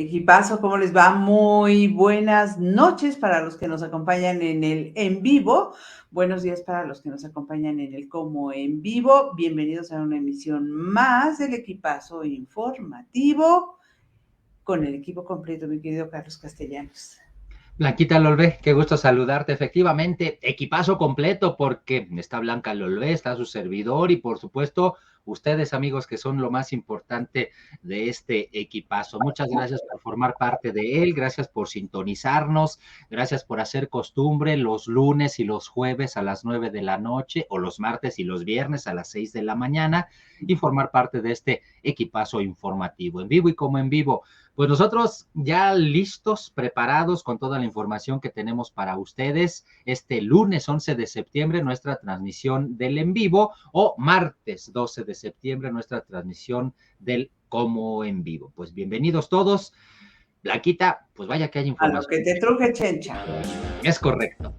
Equipazo, ¿cómo les va? Muy buenas noches para los que nos acompañan en el en vivo. Buenos días para los que nos acompañan en el como en vivo. Bienvenidos a una emisión más del Equipazo informativo con el equipo completo, mi querido Carlos Castellanos. Blanquita Lolvé, qué gusto saludarte. Efectivamente, equipazo completo porque está Blanca Lolvé, está su servidor y por supuesto ustedes amigos que son lo más importante de este equipazo. Muchas gracias por formar parte de él, gracias por sintonizarnos, gracias por hacer costumbre los lunes y los jueves a las 9 de la noche o los martes y los viernes a las 6 de la mañana y formar parte de este equipazo informativo en vivo y como en vivo. Pues nosotros ya listos, preparados con toda la información que tenemos para ustedes este lunes 11 de septiembre, nuestra transmisión del en vivo, o martes 12 de septiembre, nuestra transmisión del como en vivo. Pues bienvenidos todos. Blanquita, pues vaya que hay información. A lo que te truje, chencha. Es correcto.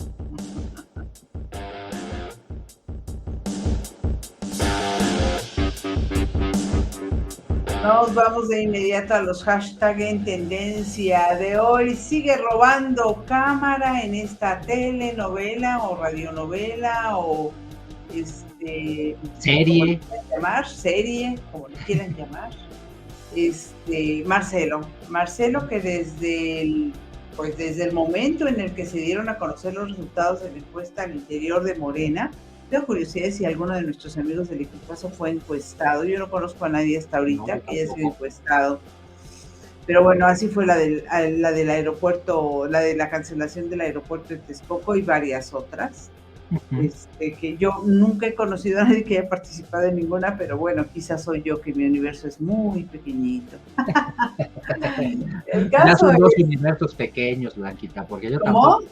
Nos vamos de inmediato a los hashtags en tendencia de hoy. Sigue robando cámara en esta telenovela o radionovela o serie, como le quieran llamar. Marcelo que desde el momento en el que se dieron a conocer los resultados de la encuesta al interior de Morena, tengo curiosidad si alguno de nuestros amigos del equipazo fue encuestado. Yo no conozco a nadie hasta ahorita que haya sido encuestado. Pero bueno, así fue la del aeropuerto, la de la cancelación del aeropuerto de Texcoco y varias otras. Que yo nunca he conocido a nadie que haya participado en ninguna, pero bueno, quizás soy yo, que mi universo es muy pequeñito. Ya son dos universos pequeños, Blanquita, porque yo tampoco,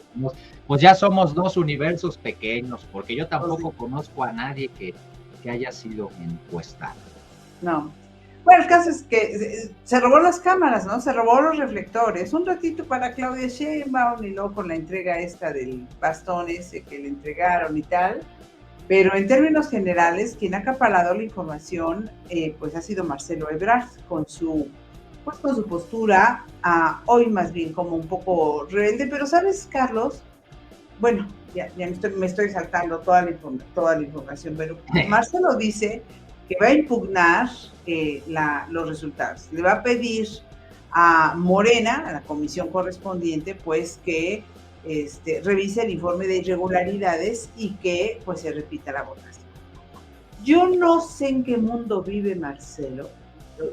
pues ya somos dos universos pequeños, porque yo tampoco conozco a nadie que haya sido encuestado. No. Bueno, el caso es que se robó las cámaras, ¿no? Se robó los reflectores. Un ratito para Claudia Sheinbaum y luego con la entrega esta del bastón ese que le entregaron y tal. Pero en términos generales, quien ha acaparado la información, pues ha sido Marcelo Ebrard con su postura, hoy más bien como un poco rebelde. Pero ¿sabes, Carlos? Bueno, ya me estoy saltando toda la información, pero Marcelo dice que va a impugnar los resultados. Le va a pedir a Morena, a la comisión correspondiente, pues que revise el informe de irregularidades y que pues se repita la votación. Yo no sé en qué mundo vive Marcelo,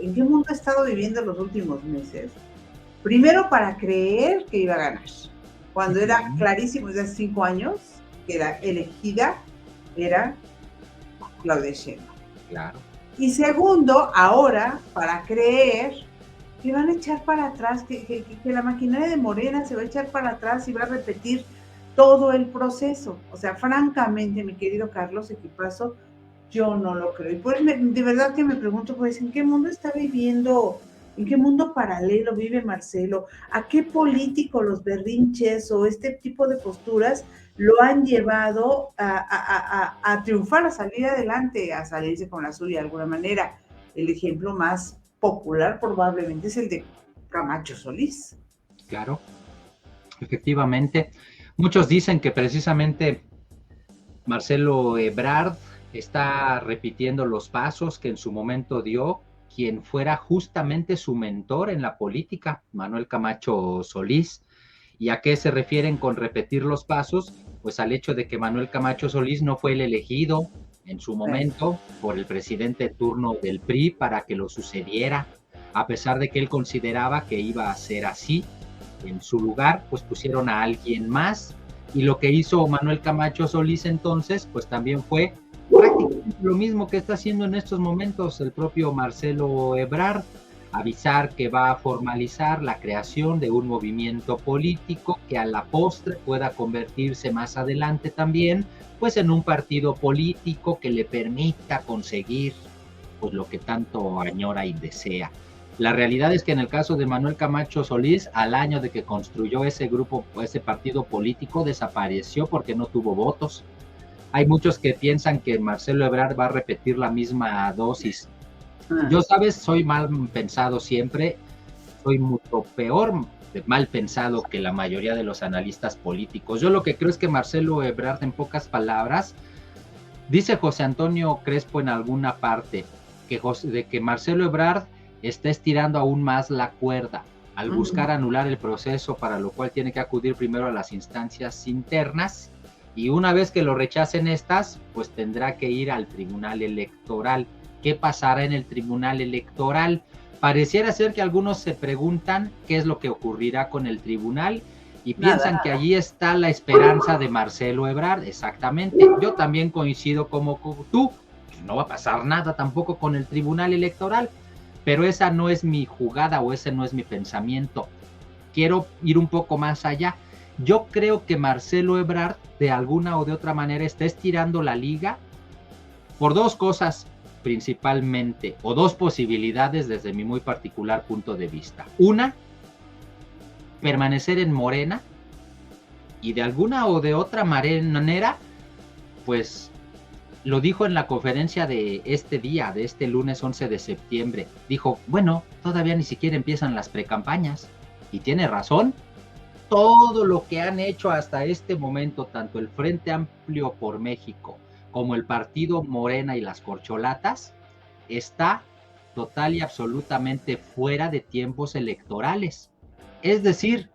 en qué mundo ha estado viviendo los últimos meses. Primero, para creer que iba a ganar, cuando era clarísimo desde hace 5 años que la elegida era Claudia Sheinbaum. Claro. Y segundo, ahora, para creer que van a echar para atrás, que la maquinaria de Morena se va a echar para atrás y va a repetir todo el proceso. O sea, francamente, mi querido Carlos Equipazo, yo no lo creo. Y pues de verdad que me pregunto, pues, ¿en qué mundo está viviendo? ¿En qué mundo paralelo vive Marcelo? ¿A qué político los berrinches o este tipo de posturas lo han llevado a triunfar, a salir adelante, a salirse con la suya de alguna manera? El ejemplo más popular probablemente es el de Camacho Solís. Claro, efectivamente. Muchos dicen que precisamente Marcelo Ebrard está repitiendo los pasos que en su momento dio quien fuera justamente su mentor en la política, Manuel Camacho Solís. ¿Y a qué se refieren con repetir los pasos? Pues al hecho de que Manuel Camacho Solís no fue el elegido en su momento por el presidente de turno del PRI para que lo sucediera, a pesar de que él consideraba que iba a ser así. En su lugar, pues pusieron a alguien más, y lo que hizo Manuel Camacho Solís entonces, pues también fue prácticamente lo mismo que está haciendo en estos momentos el propio Marcelo Ebrard, avisar que va a formalizar la creación de un movimiento político que a la postre pueda convertirse más adelante también, pues en un partido político que le permita conseguir pues lo que tanto añora y desea. La realidad es que en el caso de Manuel Camacho Solís, al año de que construyó ese grupo, ese partido político, desapareció porque no tuvo votos. Hay muchos que piensan que Marcelo Ebrard va a repetir la misma dosis. Yo, sabes, soy mal pensado siempre. soy mucho peor, mal pensado que la mayoría de los analistas políticos. Yo lo que creo es que Marcelo Ebrard, en pocas palabras, dice José Antonio Crespo en alguna parte de que Marcelo Ebrard está estirando aún más la cuerda al buscar anular el proceso, para lo cual tiene que acudir primero a las instancias internas, y una vez que lo rechacen estas, pues tendrá que ir al Tribunal Electoral. ¿Qué pasará en el Tribunal Electoral? Pareciera ser que algunos se preguntan qué es lo que ocurrirá con el tribunal y piensan que allí está la esperanza de Marcelo Ebrard. Exactamente. Yo también coincido como tú. No va a pasar nada tampoco con el Tribunal Electoral, pero esa no es mi jugada o ese no es mi pensamiento. Quiero ir un poco más allá. Yo creo que Marcelo Ebrard, de alguna o de otra manera, está estirando la liga por dos cosas principalmente, o dos posibilidades desde mi muy particular punto de vista. Una, permanecer en Morena y de alguna o de otra manera, pues lo dijo en la conferencia de este día, de este lunes 11 de septiembre. Dijo, bueno, todavía ni siquiera empiezan las precampañas. Y tiene razón. Todo lo que han hecho hasta este momento, tanto el Frente Amplio por México como el partido Morena y las corcholatas, está total y absolutamente fuera de tiempos electorales. Es decir,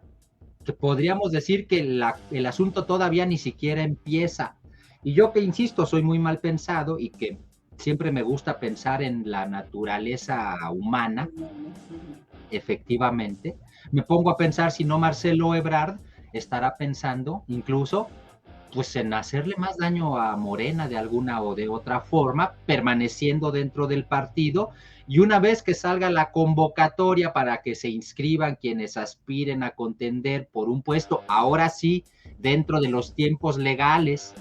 que podríamos decir que el asunto todavía ni siquiera empieza. Y yo que insisto, soy muy mal pensado y que siempre me gusta pensar en la naturaleza humana, efectivamente, me pongo a pensar si no Marcelo Ebrard estará pensando incluso pues en hacerle más daño a Morena de alguna o de otra forma, permaneciendo dentro del partido, y una vez que salga la convocatoria para que se inscriban quienes aspiren a contender por un puesto, ahora sí, dentro de los tiempos legales,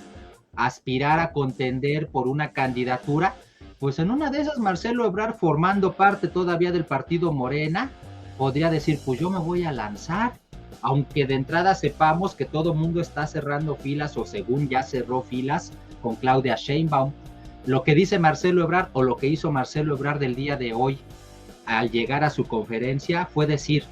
aspirar a contender por una candidatura, pues en una de esas Marcelo Ebrard, formando parte todavía del partido Morena, podría decir, pues yo me voy a lanzar, aunque de entrada sepamos que todo el mundo está cerrando filas, o según ya cerró filas con Claudia Sheinbaum. Lo que dice Marcelo Ebrard, o lo que hizo Marcelo Ebrard el día de hoy al llegar a su conferencia, fue decir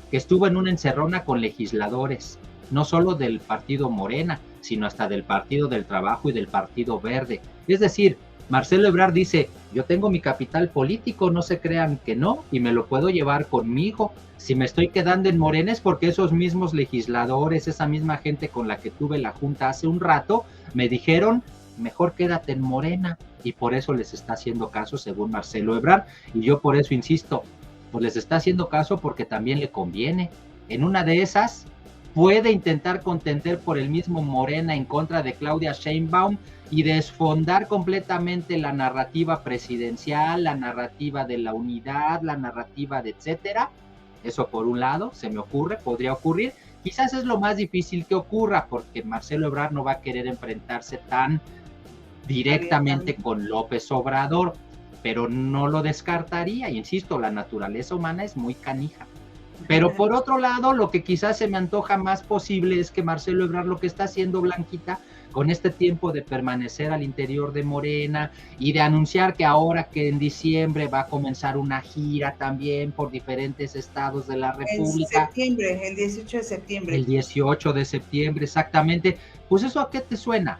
que estuvo en una encerrona con legisladores, no solo del partido Morena, sino hasta del Partido del Trabajo y del Partido Verde. Es decir, Marcelo Ebrard dice, yo tengo mi capital político, no se crean que no, y me lo puedo llevar conmigo. Si me estoy quedando en Morena es porque esos mismos legisladores, esa misma gente con la que tuve la junta hace un rato, me dijeron, mejor quédate en Morena, y por eso les está haciendo caso, según Marcelo Ebrard, y yo por eso insisto, pues les está haciendo caso porque también le conviene. En una de esas, puede intentar contender por el mismo Morena en contra de Claudia Sheinbaum y desfondar completamente la narrativa presidencial, la narrativa de la unidad, la narrativa de etcétera. Eso por un lado, se me ocurre, podría ocurrir. Quizás es lo más difícil que ocurra, porque Marcelo Ebrard no va a querer enfrentarse tan directamente con López Obrador, pero no lo descartaría. Insisto, la naturaleza humana es muy canija. Pero por otro lado, lo que quizás se me antoja más posible es que Marcelo Ebrard lo que está haciendo, Blanquita, con este tiempo de permanecer al interior de Morena y de anunciar que ahora que en diciembre va a comenzar una gira también por diferentes estados de la República. En septiembre, el 18 de septiembre. El 18 de septiembre, exactamente. Pues eso, ¿a qué te suena?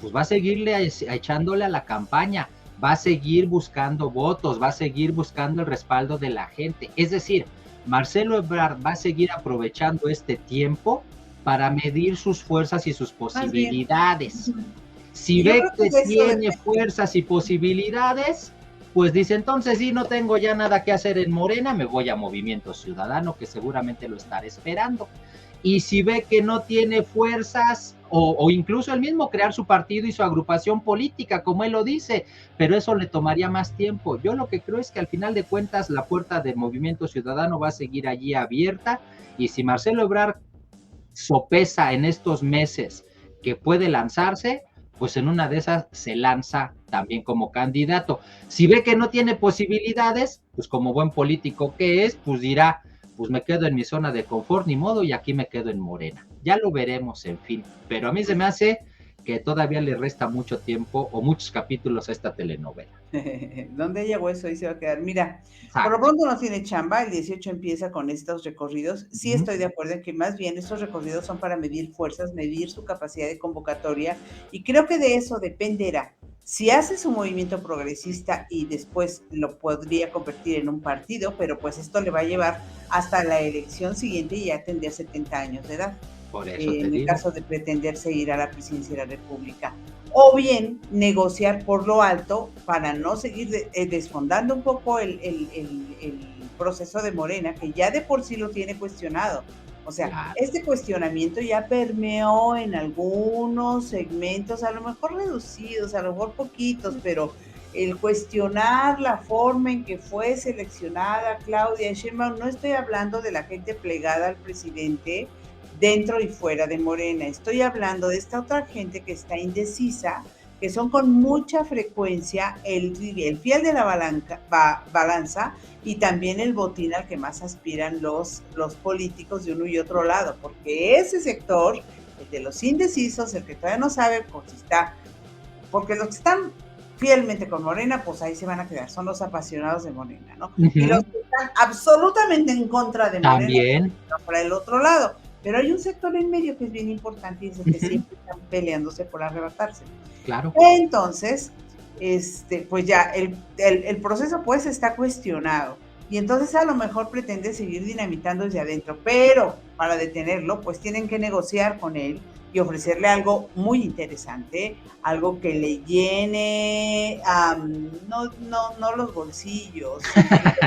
Pues va a seguirle echándole a la campaña, va a seguir buscando votos, va a seguir buscando el respaldo de la gente. Es decir, Marcelo Ebrard va a seguir aprovechando este tiempo para medir sus fuerzas y sus posibilidades. Si ve que tiene fuerzas y posibilidades, pues dice, entonces sí, no tengo ya nada que hacer en Morena, me voy a Movimiento Ciudadano, que seguramente lo estará esperando. Y si ve que no tiene fuerzas, o incluso él mismo crear su partido y su agrupación política, como él lo dice, pero eso le tomaría más tiempo. Yo lo que creo es que al final de cuentas la puerta de Movimiento Ciudadano va a seguir allí abierta, y si Marcelo Ebrard sopesa en estos meses que puede lanzarse, pues en una de esas se lanza también como candidato. Si ve que no tiene posibilidades, pues como buen político que es, pues dirá, pues me quedo en mi zona de confort, ni modo, y aquí me quedo en Morena. Ya lo veremos, en fin. Pero a mí se me hace que todavía le resta mucho tiempo o muchos capítulos a esta telenovela. ¿Dónde llegó eso? Ahí se va a quedar. Mira, por lo Exacto. pronto no tiene chamba, el 18 empieza con estos recorridos. Sí estoy de acuerdo en que más bien estos recorridos son para medir fuerzas, medir su capacidad de convocatoria, y creo que de eso dependerá. Si hace su movimiento progresista y después lo podría convertir en un partido, pero pues esto le va a llevar hasta la elección siguiente y ya tendría 70 años de edad, Por eso te en el digo. caso de pretenderse ir a la presidencia de la República. O bien negociar por lo alto para no seguir desfondando un poco el proceso de Morena, que ya de por sí lo tiene cuestionado. O sea, Claro. este cuestionamiento ya permeó en algunos segmentos, a lo mejor reducidos, a lo mejor poquitos, pero el cuestionar la forma en que fue seleccionada Claudia Sheinbaum, no estoy hablando de la gente plegada al presidente dentro y fuera de Morena, estoy hablando de esta otra gente que está indecisa, que son con mucha frecuencia el fiel de la balanza y también el botín al que más aspiran los políticos de uno y otro lado, porque ese sector, el de los indecisos, el que todavía no sabe por si está, porque los que están fielmente con Morena, pues ahí se van a quedar, son los apasionados de Morena, ¿no? Y los que están absolutamente en contra de Morena, También. están por el otro lado. Pero hay un sector en medio que es bien importante y es el que siempre están peleándose por arrebatarse. Claro. Entonces, pues ya el proceso pues está cuestionado y entonces a lo mejor pretende seguir dinamitando desde adentro, pero para detenerlo pues tienen que negociar con él y ofrecerle algo muy interesante, algo que le llene, no los bolsillos,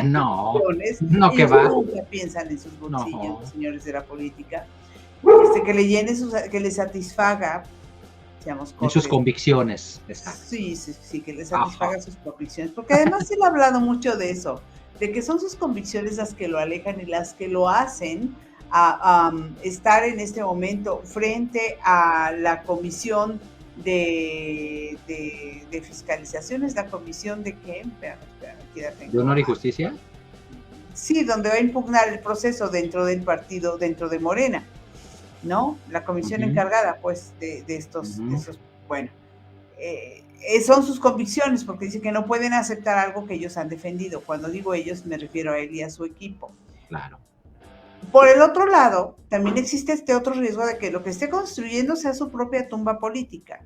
no, no que ellos va. nunca piensan en sus bolsillos, No. los señores de la política, que le llene, que le satisfaga, seamos En sus cortes. convicciones. Exacto. Sí, que le satisfaga sus convicciones, porque además él ha hablado mucho de eso, de que son sus convicciones las que lo alejan y las que lo hacen a estar en este momento frente a la comisión de fiscalización, es la comisión de qué, ¿De honor y justicia? Sí, donde va a impugnar el proceso dentro del partido, dentro de Morena, ¿no? La comisión encargada, pues, de estos, bueno, son sus convicciones, porque dice que no pueden aceptar algo que ellos han defendido. Cuando digo ellos, me refiero a él y a su equipo. Claro. Por el otro lado, también existe este otro riesgo de que lo que esté construyendo sea su propia tumba política,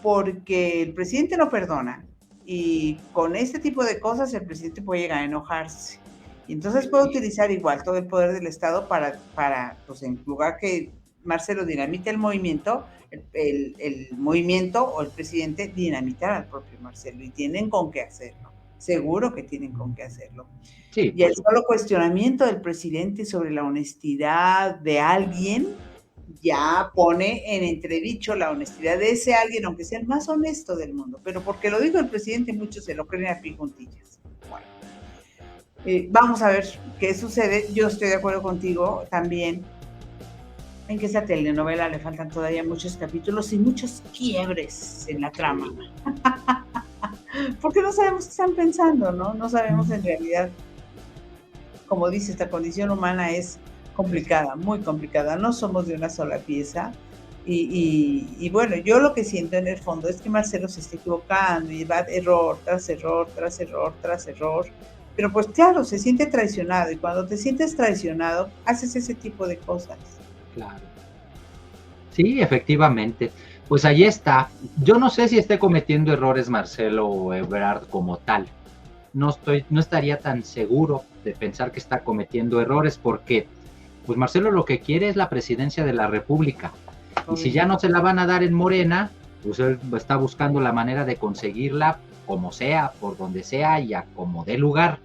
porque el presidente no perdona, y con este tipo de cosas el presidente puede llegar a enojarse. Y entonces puede utilizar igual todo el poder del Estado para pues en lugar que Marcelo dinamite el movimiento o el presidente dinamitar al propio Marcelo, y tienen con qué hacerlo. Seguro que tienen con qué hacerlo. Sí, y el solo cuestionamiento del presidente sobre la honestidad de alguien ya pone en entredicho la honestidad de ese alguien, aunque sea el más honesto del mundo. Pero porque lo dijo el presidente, muchos se lo creen a pie juntillas. Bueno, vamos a ver qué sucede. Yo estoy de acuerdo contigo también en que esa telenovela le faltan todavía muchos capítulos y muchos quiebres en la trama. Porque no sabemos qué están pensando, ¿no? No sabemos en realidad. Como dice, esta condición humana es complicada, muy complicada. No somos de una sola pieza. Y bueno, yo lo que siento en el fondo es que Marcelo se está equivocando y va error tras error, tras error, tras error. Pero pues claro, se siente traicionado, y cuando te sientes traicionado, haces ese tipo de cosas. Claro. Sí, efectivamente. Pues ahí está. Yo no sé si esté cometiendo errores Marcelo Ebrard como tal. No estaría tan seguro de pensar que está cometiendo errores, porque pues Marcelo lo que quiere es la presidencia de la República. Y si ya no se la van a dar en Morena, pues él está buscando la manera de conseguirla como sea, por donde sea y a como dé lugar.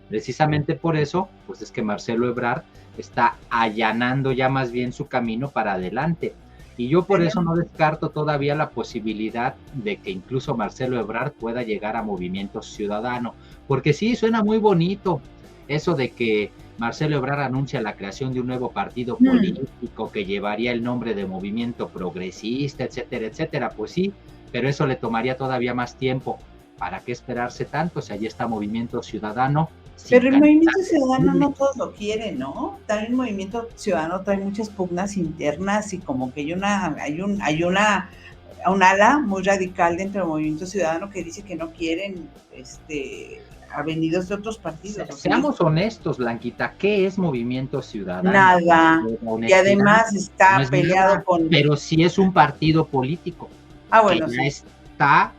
Precisamente por eso, pues es que Marcelo Ebrard está allanando ya más bien su camino para adelante. Y yo por eso no descarto todavía la posibilidad de que incluso Marcelo Ebrard pueda llegar a Movimiento Ciudadano, porque sí, suena muy bonito eso de que Marcelo Ebrard anuncia la creación de un nuevo partido político que llevaría el nombre de Movimiento Progresista, etcétera, etcétera. Pues sí, pero eso le tomaría todavía más tiempo. ¿Para qué esperarse tanto? Si allí está Movimiento Ciudadano. Pero el Movimiento Ciudadano no todos lo quieren, ¿no? También el Movimiento Ciudadano trae muchas pugnas internas y como que hay una a un ala muy radical dentro del Movimiento Ciudadano que dice que no quieren avenidos de otros partidos. Seamos honestos, Blanquita, ¿qué es Movimiento Ciudadano? Nada. Y además está no peleado nada, con... Pero sí es un partido político. Bueno, que sí. Ya está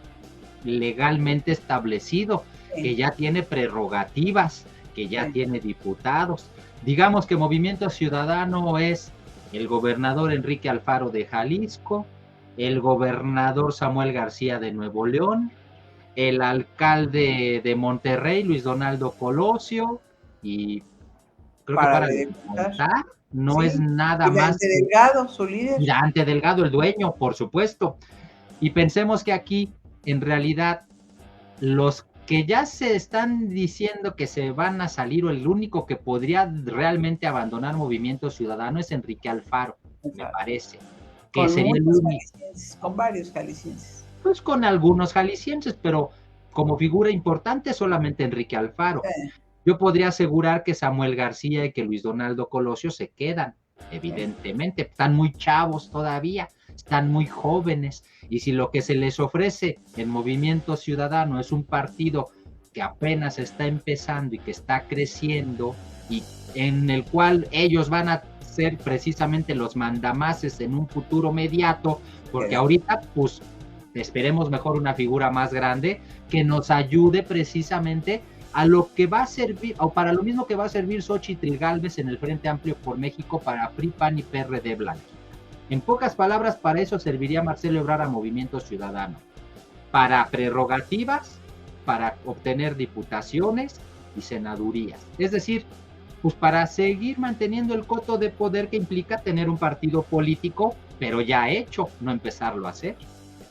legalmente establecido, sí. Que ya tiene prerrogativas, que ya sí. Tiene diputados. Digamos que Movimiento Ciudadano es el gobernador Enrique Alfaro de Jalisco, el gobernador Samuel García de Nuevo León, el alcalde de Monterrey, Luis Donaldo Colosio, y creo que para de contar, no sí, es nada más. Dante Delgado, su líder. Dante Delgado, el dueño, por supuesto. Y pensemos que aquí, en realidad, los que ya se están diciendo que se van a salir, o el único que podría realmente abandonar Movimiento Ciudadano es Enrique Alfaro, me parece. Que con sería el único. Con varios jaliscienses. Pues con algunos jaliscienses, pero como figura importante solamente Enrique Alfaro. Yo podría asegurar que Samuel García y que Luis Donaldo Colosio se quedan, evidentemente. Están muy chavos todavía, están muy jóvenes, y si lo que se les ofrece en Movimiento Ciudadano es un partido que apenas está empezando y que está creciendo, y en el cual ellos van a ser precisamente los mandamases en un futuro inmediato, porque ahorita pues esperemos mejor una figura más grande que nos ayude precisamente a lo que va a servir, o para lo mismo que va a servir Xóchitl Gálvez en el Frente Amplio por México para PRI, PAN y PRD blanco. En pocas palabras, para eso serviría Marcelo Ebrard a Movimiento Ciudadano, para prerrogativas, para obtener diputaciones y senadurías, es decir, pues para seguir manteniendo el coto de poder que implica tener un partido político, pero ya hecho, no empezarlo a hacer.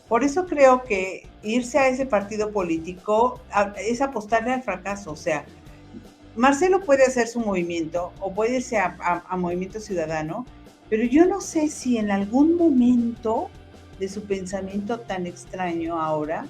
Por eso creo que irse a ese partido político es apostarle al fracaso. O sea, Marcelo puede hacer su movimiento o puede irse a Movimiento Ciudadano, pero yo no sé si en algún momento de su pensamiento tan extraño ahora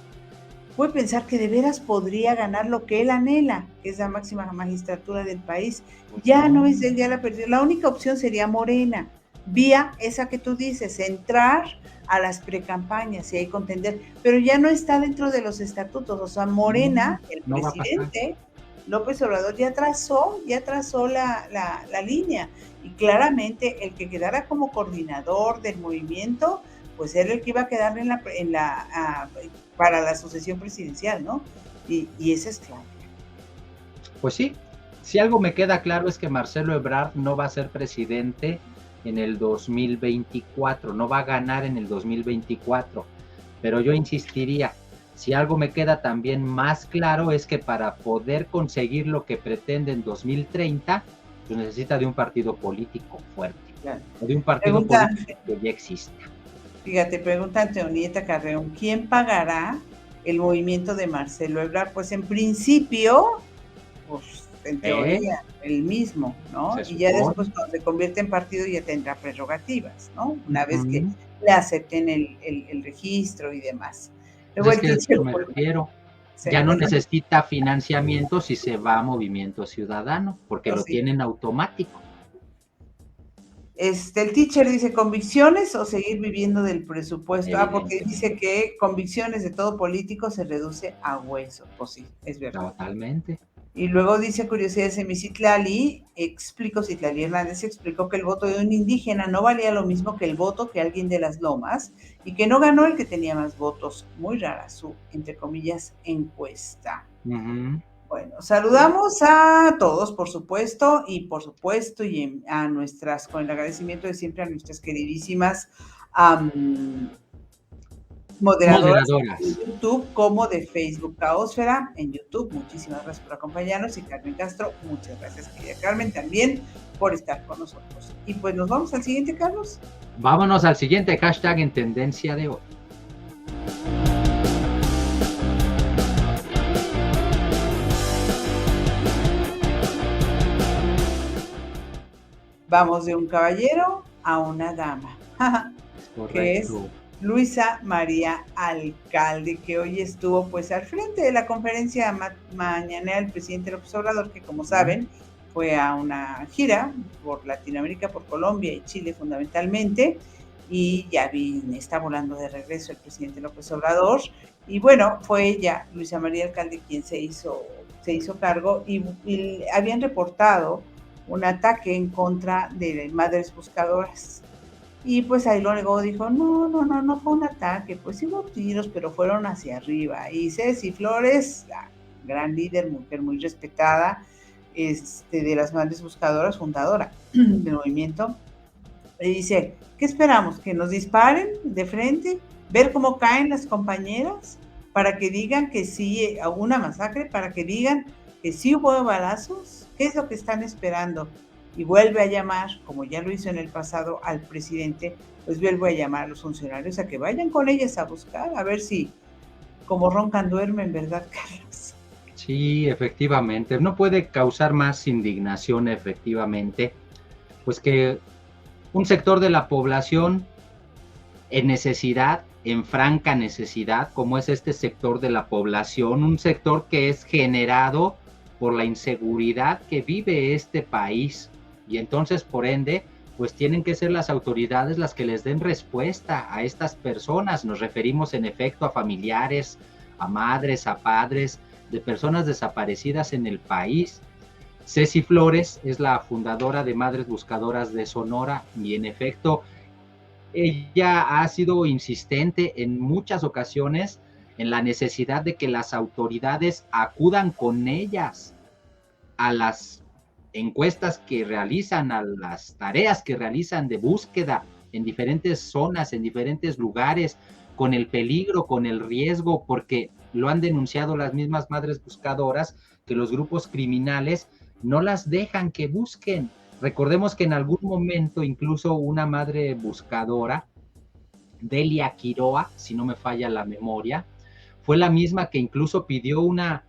puede pensar que de veras podría ganar lo que él anhela, que es la máxima magistratura del país. Ya no es él, ya la perdió. La única opción sería Morena, vía esa que tú dices, entrar a las precampañas y ahí contender, pero ya no está dentro de los estatutos. O sea, Morena, el presidente López Obrador ya trazó la línea, y claramente el que quedara como coordinador del movimiento, pues era el que iba a quedar para la sucesión presidencial, ¿no? Y ese es claro. Pues sí, si algo me queda claro es que Marcelo Ebrard no va a ser presidente en el 2024, no va a ganar en el 2024, pero yo insistiría, si algo me queda también más claro es que para poder conseguir lo que pretende en 2030, pues necesita de un partido político fuerte, claro, o de un partido político que ya exista. Fíjate, pregunta Antonieta Carreón, ¿quién pagará el movimiento de Marcelo Ebrard? Pues en principio, pues en teoría, el mismo, ¿no? Y ya después cuando se convierte en partido ya tendrá prerrogativas, ¿no? Una vez que le acepten el registro y demás. Luego es que eso me refiero. Ya no necesita financiamiento si se va a Movimiento Ciudadano, porque lo tienen automático. El teacher dice, ¿convicciones o seguir viviendo del presupuesto? Porque dice que convicciones de todo político se reduce a hueso. Pues sí, es verdad. Totalmente. Y luego dice curiosidades de Citlali Hernández explicó que el voto de un indígena no valía lo mismo que el voto que alguien de las Lomas, y que no ganó el que tenía más votos. Muy rara su, entre comillas, encuesta. Bueno, saludamos a todos, por supuesto, y a nuestras, con el agradecimiento de siempre a nuestras queridísimas moderadoras de YouTube como de Facebook. Caosfera en YouTube, muchísimas gracias por acompañarnos, y Carmen Castro, muchas gracias, querida Carmen, también por estar con nosotros. Y pues nos vamos al siguiente, Carlos. Vámonos al siguiente hashtag en tendencia de hoy. Vamos de un caballero a una dama, que es Luisa María Alcalde, que hoy estuvo pues al frente de la conferencia mañanera del presidente López Obrador, que como saben fue a una gira por Latinoamérica, por Colombia y Chile fundamentalmente, y ya está volando de regreso el presidente López Obrador. Y bueno, fue ella, Luisa María Alcalde, quien se hizo cargo y habían reportado un ataque en contra de madres buscadoras. Y pues ahí lo negó, dijo, no fue un ataque, pues hubo tiros, pero fueron hacia arriba. Y Ceci Flores, gran líder, mujer muy respetada, de las madres buscadoras, fundadora del movimiento, le dice, ¿qué esperamos? ¿Que nos disparen de frente? ¿Ver cómo caen las compañeras? Para que digan que sí, hubo una masacre, para que digan que sí hubo balazos. ¿Qué es lo que están esperando? Y vuelve a llamar, como ya lo hizo en el pasado, al presidente, pues vuelve a llamar a los funcionarios a que vayan con ellas a buscar, a ver si como roncan duermen, ¿verdad, Carlos? Sí, efectivamente. No puede causar más indignación, efectivamente, pues que un sector de la población en necesidad, en franca necesidad, como es este sector de la población, un sector que es generado por la inseguridad que vive este país. Y entonces, por ende, pues tienen que ser las autoridades las que les den respuesta a estas personas. Nos referimos en efecto a familiares, a madres, a padres de personas desaparecidas en el país. Ceci Flores es la fundadora de Madres Buscadoras de Sonora y en efecto ella ha sido insistente en muchas ocasiones en la necesidad de que las autoridades acudan con ellas a las encuestas que realizan, a las tareas que realizan de búsqueda en diferentes zonas, en diferentes lugares, con el peligro, con el riesgo, porque lo han denunciado las mismas madres buscadoras, que los grupos criminales no las dejan que busquen. Recordemos que en algún momento incluso una madre buscadora, Delia Quiroa, si no me falla la memoria, fue la misma que incluso pidió una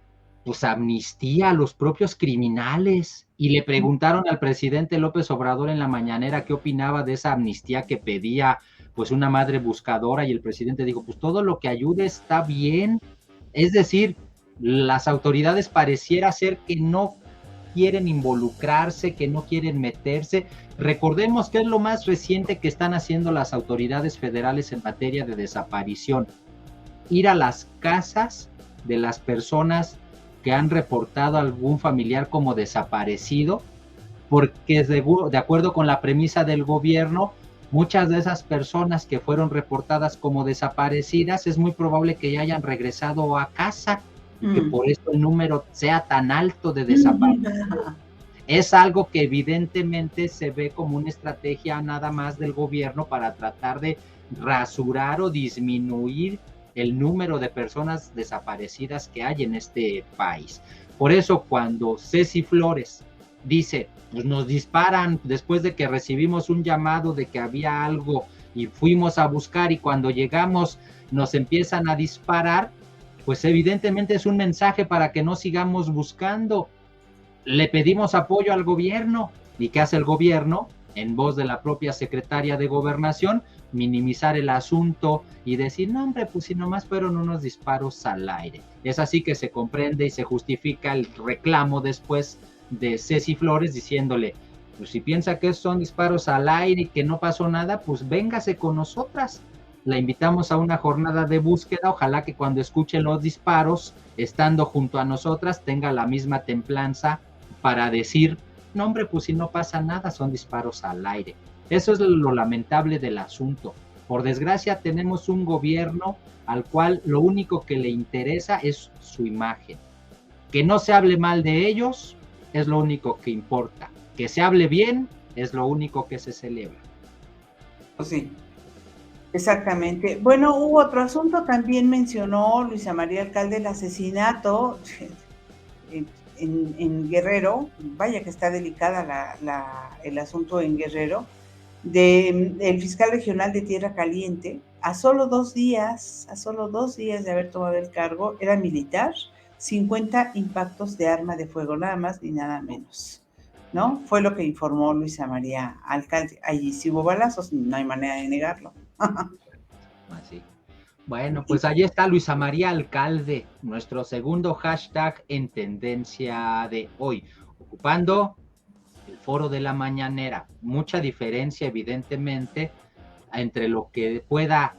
pues amnistía a los propios criminales y le preguntaron al presidente López Obrador en la mañanera qué opinaba de esa amnistía que pedía pues una madre buscadora y el presidente dijo pues todo lo que ayude está bien, es decir, las autoridades pareciera ser que no quieren involucrarse, que no quieren meterse. Recordemos que es lo más reciente que están haciendo las autoridades federales en materia de desaparición, ir a las casas de las personas que han reportado a algún familiar como desaparecido, porque de acuerdo con la premisa del gobierno, muchas de esas personas que fueron reportadas como desaparecidas es muy probable que ya hayan regresado a casa y que por eso el número sea tan alto de desaparecidos. Es algo que evidentemente se ve como una estrategia nada más del gobierno para tratar de rasurar o disminuir el número de personas desaparecidas que hay en este país. Por eso cuando Ceci Flores dice, pues nos disparan después de que recibimos un llamado de que había algo y fuimos a buscar y cuando llegamos nos empiezan a disparar, pues evidentemente es un mensaje para que no sigamos buscando. Le pedimos apoyo al gobierno. ¿Y qué hace el gobierno? En voz de la propia secretaria de Gobernación, minimizar el asunto y decir, no hombre, pues si nomás fueron unos disparos al aire. Es así que se comprende y se justifica el reclamo después de Ceci Flores diciéndole, pues si piensa que son disparos al aire y que no pasó nada, pues véngase con nosotras. La invitamos a una jornada de búsqueda, ojalá que cuando escuche los disparos, estando junto a nosotras, tenga la misma templanza para decir, no hombre, pues si no pasa nada, son disparos al aire. Eso es lo lamentable del asunto. Por desgracia tenemos un gobierno al cual lo único que le interesa es su imagen. Que no se hable mal de ellos es lo único que importa. Que se hable bien es lo único que se celebra. Pues sí. Exactamente. Bueno, hubo otro asunto, también mencionó Luisa María Alcalde el asesinato en Guerrero, vaya que está delicada el asunto en Guerrero, del fiscal regional de Tierra Caliente, a solo 2 días de haber tomado el cargo, era militar, 50 impactos de arma de fuego, nada más ni nada menos, ¿no? Fue lo que informó Luisa María Alcalde. Allí sí hubo balazos, no hay manera de negarlo. Así. Bueno, pues allí está Luisa María Alcalde, nuestro segundo hashtag en tendencia de hoy, ocupando el foro de la mañanera. Mucha diferencia, evidentemente, entre lo que pueda.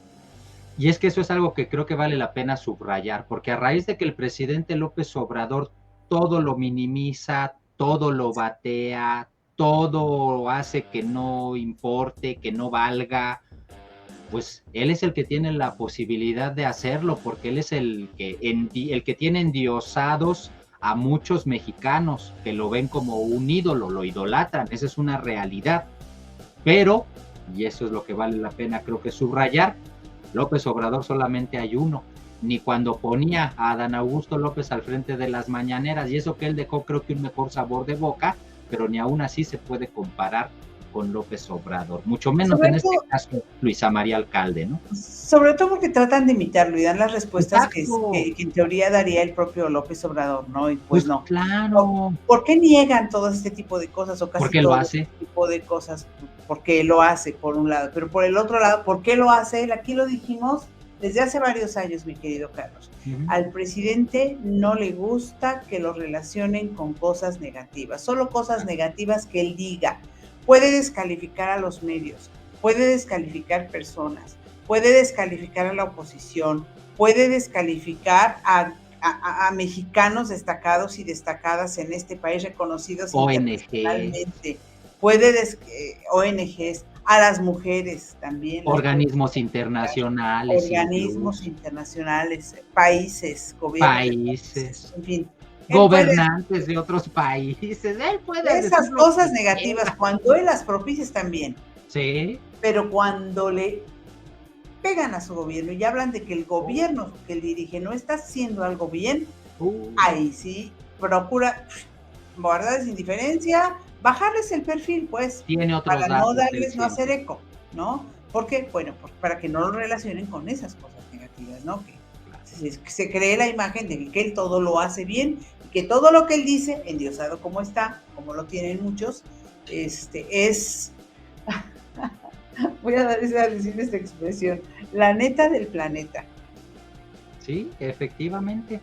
Y es que eso es algo que creo que vale la pena subrayar, porque a raíz de que el presidente López Obrador todo lo minimiza, todo lo batea, todo hace que no importe, que no valga, pues él es el que tiene la posibilidad de hacerlo, porque él es el que tiene endiosados a muchos mexicanos que lo ven como un ídolo, lo idolatran, esa es una realidad. Pero, y eso es lo que vale la pena creo que subrayar, López Obrador solamente hay uno, ni cuando ponía a Adán Augusto López al frente de las mañaneras, y eso que él dejó creo que un mejor sabor de boca, pero ni aún así se puede comparar con López Obrador, mucho menos Sobre en este todo, caso Luisa María Alcalde, ¿no? sobre todo porque tratan de imitarlo y dan las respuestas Exacto, que en teoría daría el propio López Obrador, ¿no? Y pues pues no. claro, ¿Por qué niegan todo este tipo de cosas o casi porque lo todo este hace. tipo de cosas? Porque lo hace, por un lado, pero por el otro lado, ¿por qué lo hace él? Aquí lo dijimos desde hace varios años, mi querido Carlos. Al presidente no le gusta que lo relacionen con cosas negativas, solo cosas negativas que él diga. Puede descalificar a los medios, puede descalificar personas, puede descalificar a la oposición, puede descalificar a mexicanos destacados y destacadas en este país, reconocidos ONGs, internacionalmente, ONGs, a las mujeres también, las puede organismos descalificar, internacionales organismos incluso, internacionales, países, gobiernos de países, países, en fin. Él puede gobernantes de otros países, él puede decir esas lo cosas que negativas, quiera. cuando él las propicia están bien, Sí. pero cuando le pegan a su gobierno y hablan de que el gobierno que él dirige no está haciendo algo bien, ahí sí procura guardarles indiferencia, bajarles el perfil, pues, Tiene otros para no datos él darles, no hacer siempre. eco, ¿no? Porque, bueno, para que no lo relacionen con esas cosas negativas, ¿no? Que se cree la imagen de que él todo lo hace bien y que todo lo que él dice, endiosado como está, como lo tienen muchos, es, voy a decir esta expresión, la neta del planeta. Sí, efectivamente.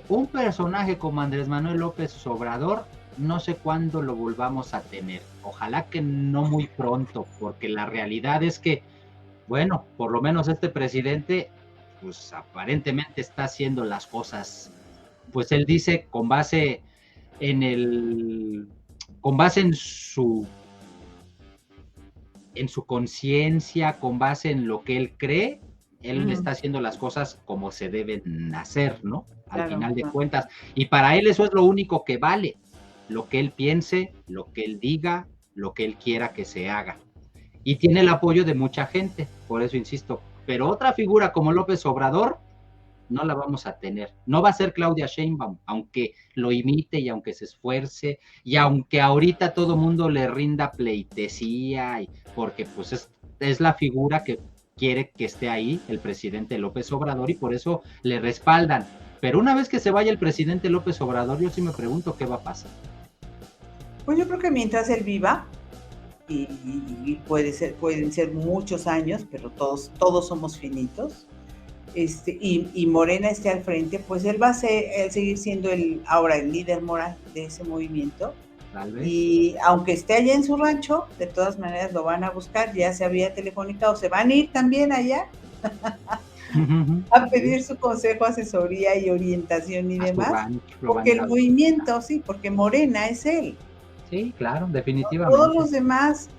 Un personaje como Andrés Manuel López Obrador, no sé cuándo lo volvamos a tener. Ojalá que no muy pronto, porque la realidad es que, bueno, por lo menos este presidente, pues aparentemente está haciendo las cosas, pues él dice en el, con base en su conciencia, con base en lo que él cree, él está haciendo las cosas como se deben hacer, ¿no? Al Claro, final de claro. cuentas. Y para él eso es lo único que vale, lo que él piense, lo que él diga, lo que él quiera que se haga. Y tiene el apoyo de mucha gente, por eso insisto. Pero otra figura como López Obrador, no la vamos a tener. No va a ser Claudia Sheinbaum, aunque lo imite y aunque se esfuerce y aunque ahorita todo mundo le rinda pleitesía, porque pues es la figura que quiere que esté ahí el presidente López Obrador y por eso le respaldan. Pero una vez que se vaya el presidente López Obrador, yo sí me pregunto qué va a pasar. Pues yo creo que mientras él viva, y pueden ser muchos años, pero todos somos finitos, y Morena esté al frente, pues él va a seguir siendo ahora el líder moral de ese movimiento. Tal vez. Y aunque esté allá en su rancho, de todas maneras lo van a buscar, ya sea vía telefónica o se van a ir también allá a pedir su consejo, asesoría y orientación y A su demás, rancho lo van a porque ir el a movimiento, sí, porque Morena es él. Sí, claro, Todos definitivamente. los demás,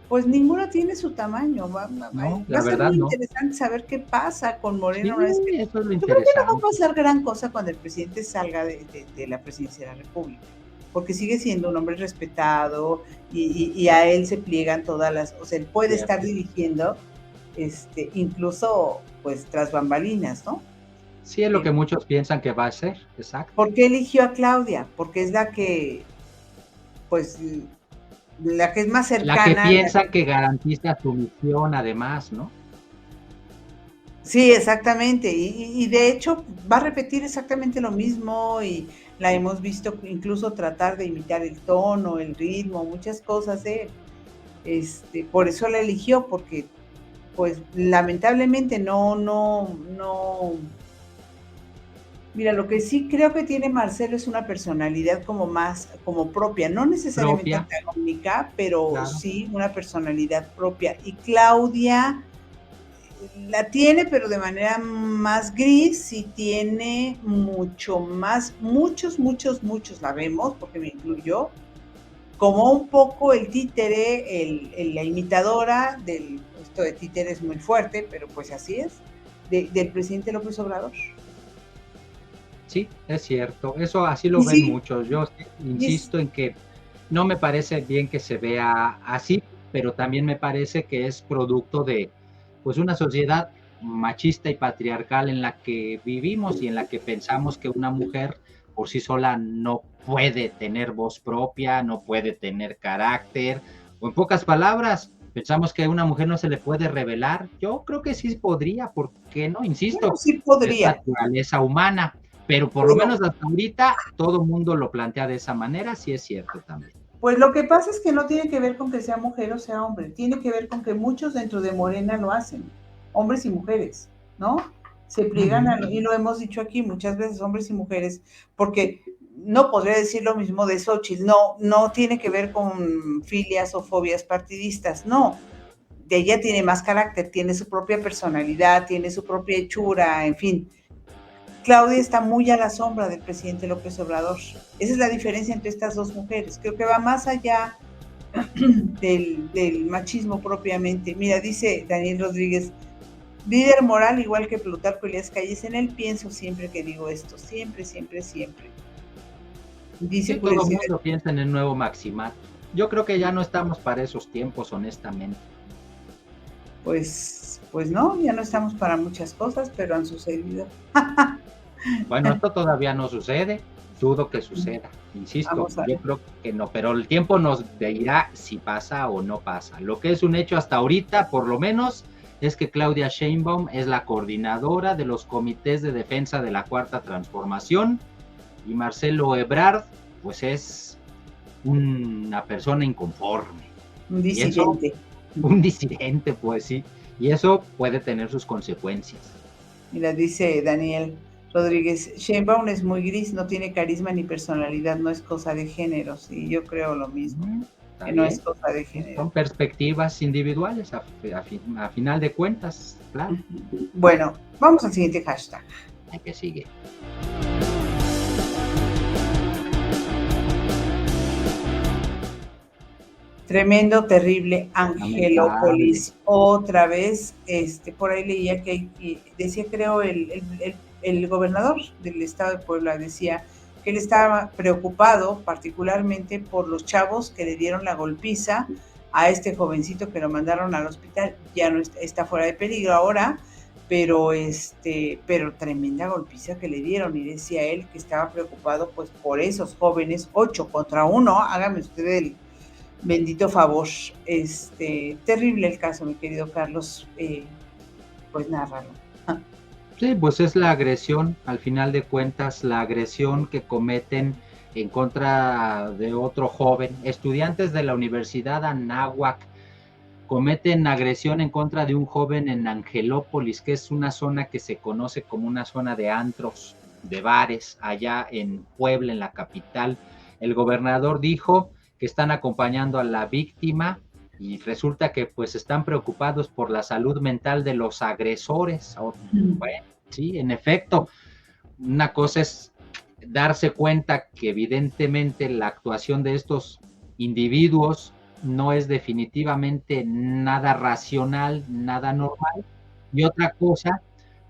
pues ninguno tiene su tamaño. No, Va la a ser verdad muy no. interesante saber qué pasa con Sí, Moreno. eso es lo Yo creo que no va a interesante. pasar gran cosa cuando el presidente salga de la presidencia de la República, porque sigue siendo un hombre respetado y a él se pliegan o sea, él puede estar Cierto. dirigiendo, incluso pues tras bambalinas, ¿no? Sí, es lo que muchos piensan que va a ser, exacto. ¿Por qué eligió a Claudia? Porque es la que, pues, la que es más La que cercana. piensa que garantiza su misión, además, ¿no? Sí, exactamente. Y de hecho va a repetir exactamente lo mismo y la hemos visto incluso tratar de imitar el tono, el ritmo, muchas cosas de por eso la eligió, porque pues lamentablemente no Mira, lo que sí creo que tiene Marcelo es una personalidad como más, como propia, no necesariamente propia, antagónica, pero claro. sí una personalidad propia. Y Claudia la tiene, pero de manera más gris y tiene mucho más, muchos la vemos, porque me incluyo, como un poco el títere, la imitadora del, esto de títere es muy fuerte, pero pues así es, del presidente López Obrador. Sí, es cierto. Eso así lo Y ven sí, muchos. Yo sí y es, insisto en que no me parece bien que se vea así, pero también me parece que es producto de, pues, una sociedad machista y patriarcal en la que vivimos y en la que pensamos que una mujer por sí sola no puede tener voz propia, no puede tener carácter, o en pocas palabras, pensamos que a una mujer no se le puede revelar. Yo creo que sí podría, ¿por qué no? bueno, Insisto, sí es podría, naturaleza humana, pero por lo pero menos hasta ahorita todo el mundo lo plantea de esa manera, sí es cierto también. pues lo que pasa es que no tiene que ver con que sea mujer o sea hombre, tiene que ver con que muchos dentro de Morena lo hacen, hombres y mujeres, ¿no? Se pliegan Ujú. y lo hemos dicho aquí muchas veces, hombres y mujeres, porque no podría decir lo mismo de Xochitl, no, no tiene que ver con filias o fobias partidistas, no, de ella tiene más carácter, tiene su propia personalidad, tiene su propia hechura, en fin. Claudia está muy a la sombra del presidente López Obrador. Esa es la diferencia entre estas dos mujeres. Creo que va más allá del machismo propiamente. Mira, dice Daniel Rodríguez, líder moral igual que Plutarco Elías Calles, en él pienso siempre que digo esto, siempre, siempre, siempre. Dice Sí, todo el curiosidad, mundo piensa en el nuevo Maximato. Yo creo que ya no estamos para esos tiempos, honestamente. pues no, ya no estamos para muchas cosas, pero han sucedido. Bueno, esto todavía no sucede, dudo que suceda, insisto, Vamos a yo ver. creo que no, pero el tiempo nos dirá si pasa o no pasa. Lo que es un hecho hasta ahorita, por lo menos, es que Claudia Sheinbaum es la coordinadora de los comités de defensa de la Cuarta Transformación y Marcelo Ebrard, pues es una persona inconforme. Un Y eso, disidente. un disidente, pues sí, y eso puede tener sus consecuencias. Mira, dice Daniel Rodríguez, Sheinbaum es muy gris, no tiene carisma ni personalidad, no es cosa de género. Sí, yo creo lo mismo, Está que no es bien, cosa de sí, género. son perspectivas individuales a final de cuentas, claro. Bueno, vamos al siguiente hashtag. Hay que sigue. Tremendo, terrible, Lamentable. Angelópolis. Otra vez, por ahí leía que decía, creo, el gobernador del estado de Puebla decía que él estaba preocupado particularmente por los chavos que le dieron la golpiza a este jovencito que lo mandaron al hospital. Ya no está fuera de peligro ahora, pero tremenda golpiza que le dieron. Y decía él que estaba preocupado pues por esos jóvenes, 8 contra 1, hágame usted el bendito favor. Terrible el caso, mi querido Carlos. Pues nárralo. Sí, pues es la agresión, al final de cuentas, la agresión que cometen en contra de otro joven. Estudiantes de la Universidad Anáhuac cometen agresión en contra de un joven en Angelópolis, que es una zona que se conoce como una zona de antros, de bares, allá en Puebla, en la capital. El gobernador dijo que están acompañando a la víctima y resulta que pues están preocupados por la salud mental de los agresores. Bueno, sí, en efecto, una cosa es darse cuenta que evidentemente la actuación de estos individuos no es definitivamente nada racional, nada normal, y otra cosa,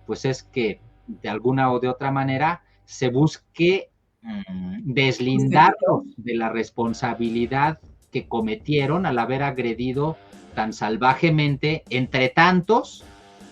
pues es que de alguna o de otra manera se busque Justificó. deslindarlos de la responsabilidad que cometieron al haber agredido tan salvajemente entre tantos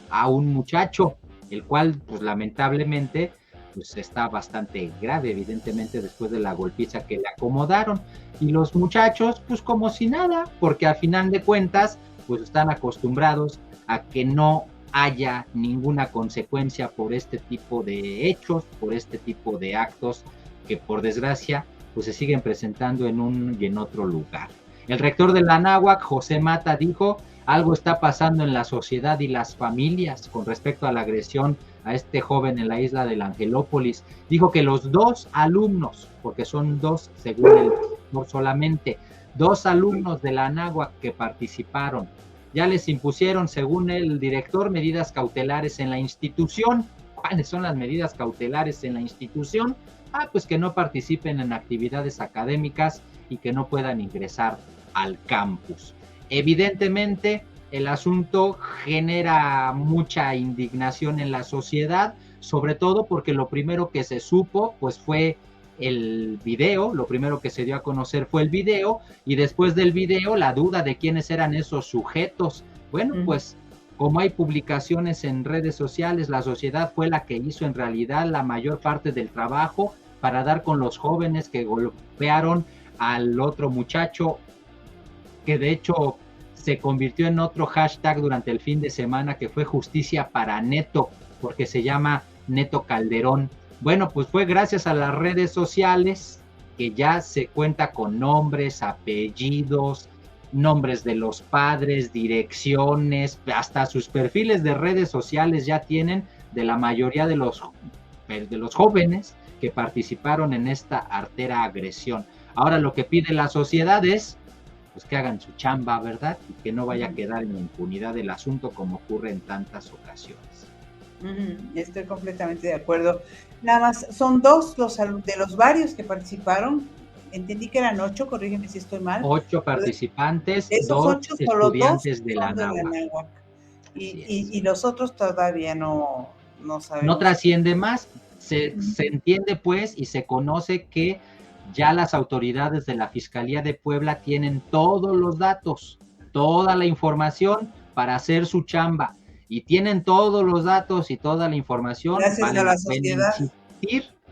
a un muchacho, el cual pues lamentablemente pues está bastante grave, evidentemente después de la golpiza que le acomodaron, y los muchachos pues como si nada, porque al final de cuentas pues están acostumbrados a que no haya ninguna consecuencia por este tipo de hechos, por este tipo de actos que por desgracia pues se siguen presentando en un y en otro lugar. El rector de la Anáhuac, José Mata, dijo: algo está pasando en la sociedad y las familias con respecto a la agresión a este joven en la isla del Angelópolis. Dijo que los 2 alumnos, porque son 2 según el no solamente, 2 alumnos de la Anáhuac que participaron, ya les impusieron, según el director, medidas cautelares en la institución. ¿Cuáles son las medidas cautelares en la institución? Pues que no participen en actividades académicas y que no puedan ingresar al campus. Evidentemente, el asunto genera mucha indignación en la sociedad, sobre todo porque lo primero que se supo, pues fue el video, lo primero que se dio a conocer fue el video, y después del video la duda de quiénes eran esos sujetos. Bueno, pues como hay publicaciones en redes sociales, la sociedad fue la que hizo en realidad la mayor parte del trabajo para dar con los jóvenes que golpearon al otro muchacho, que de hecho se convirtió en otro hashtag durante el fin de semana, que fue Justicia para Neto, porque se llama Neto Calderón. Bueno, pues fue gracias a las redes sociales que ya se cuenta con nombres, apellidos, nombres de los padres, direcciones, hasta sus perfiles de redes sociales ya tienen de la mayoría de los jóvenes que participaron en esta artera agresión. Ahora lo que pide la sociedad es pues que hagan su chamba, ¿verdad? Y que no vaya a quedar en la impunidad del asunto como ocurre en tantas ocasiones. Estoy completamente de acuerdo. Nada más, son 2 de los varios que participaron. Entendí que eran 8, corrígeme si estoy mal. 8 participantes, 2 8, estudiantes de la Anáhuac. Y los otros todavía no sabemos. No trasciende más. Se entiende pues y se conoce que ya las autoridades de la Fiscalía de Puebla tienen todos los datos, toda la información para hacer su chamba, y tienen todos los datos y toda la información. Gracias a la sociedad.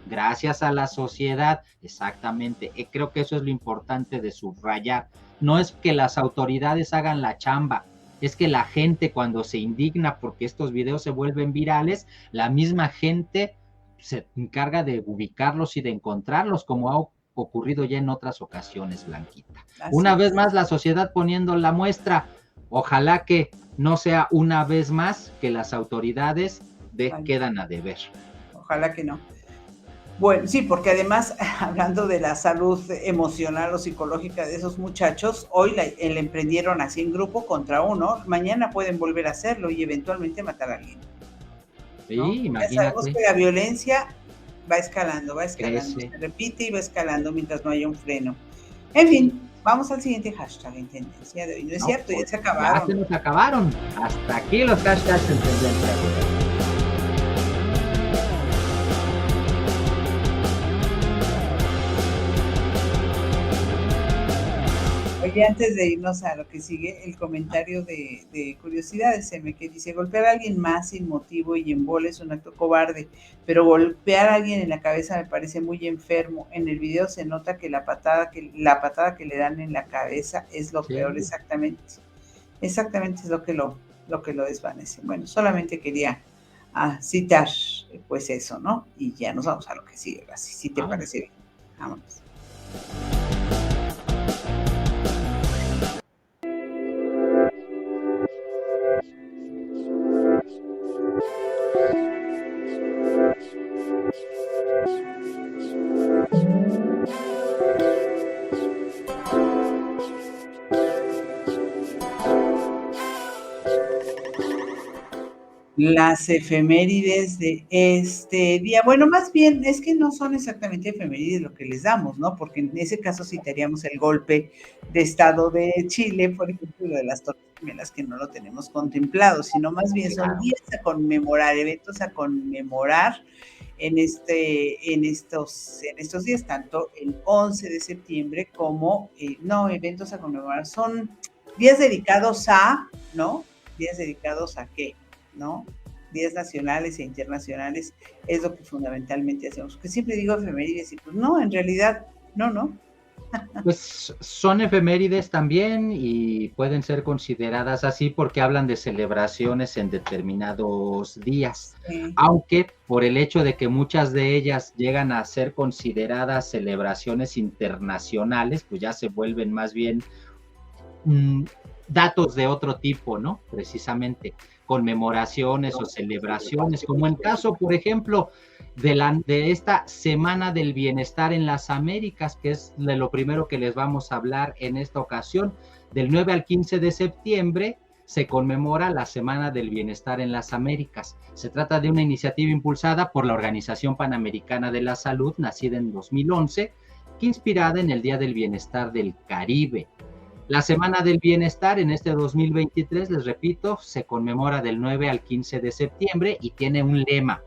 Gracias a la sociedad, exactamente. Creo que eso es lo importante de subrayar. No es que las autoridades hagan la chamba, es que la gente, cuando se indigna porque estos videos se vuelven virales, la misma gente se encarga de ubicarlos y de encontrarlos, como ha ocurrido ya en otras ocasiones, Blanquita. Una vez más, la sociedad poniendo la muestra. Ojalá que no sea una vez más que las autoridades quedan a deber. Ojalá que no. Bueno, sí, porque además, hablando de la salud emocional o psicológica de esos muchachos, hoy le emprendieron así en grupo contra uno, mañana pueden volver a hacerlo y eventualmente matar a alguien. Sí, ¿no? imagínate. Ya sabemos que la violencia va escalando, Crece. se repite y va escalando mientras no haya un freno. En fin, vamos al siguiente hashtag en tendencia de hoy. No es cierto, ya se acabaron. Ya se nos acabaron. Hasta aquí los hashtags en tendencia. Oye, antes de irnos a lo que sigue, el comentario de curiosidades, que dice: golpear a alguien más sin motivo y en bola es un acto cobarde, pero golpear a alguien en la cabeza me parece muy enfermo. En el video se nota que la patada que le dan en la cabeza es lo peor, exactamente es lo que lo desvanece. Bueno, solamente quería citar pues eso, ¿no? Y ya nos vamos a lo que sigue, si te parece bien. Vámonos. Las efemérides de este día. Bueno, más bien es que no son exactamente efemérides lo que les damos, ¿no? Porque en ese caso citaríamos el golpe de Estado de Chile, por ejemplo, lo de las Torres Gemelas, que no lo tenemos contemplado, sino más bien son días a conmemorar, eventos a conmemorar en estos días, tanto el 11 de septiembre como, eventos a conmemorar, son días dedicados a, ¿no? Días dedicados a qué, ¿no? Días nacionales e internacionales es lo que fundamentalmente hacemos. Que siempre digo efemérides y pues no, en realidad, no. Pues son efemérides también y pueden ser consideradas así porque hablan de celebraciones en determinados días, aunque por el hecho de que muchas de ellas llegan a ser consideradas celebraciones internacionales, pues ya se vuelven más bien datos de otro tipo, ¿no? Precisamente conmemoraciones o celebraciones, como el caso, por ejemplo, de esta Semana del Bienestar en las Américas, que es de lo primero que les vamos a hablar en esta ocasión. Del 9 al 15 de septiembre se conmemora la Semana del Bienestar en las Américas. Se trata de una iniciativa impulsada por la Organización Panamericana de la Salud, nacida en 2011, que inspirada en el Día del Bienestar del Caribe. La Semana del Bienestar en este 2023, les repito, se conmemora del 9 al 15 de septiembre y tiene un lema: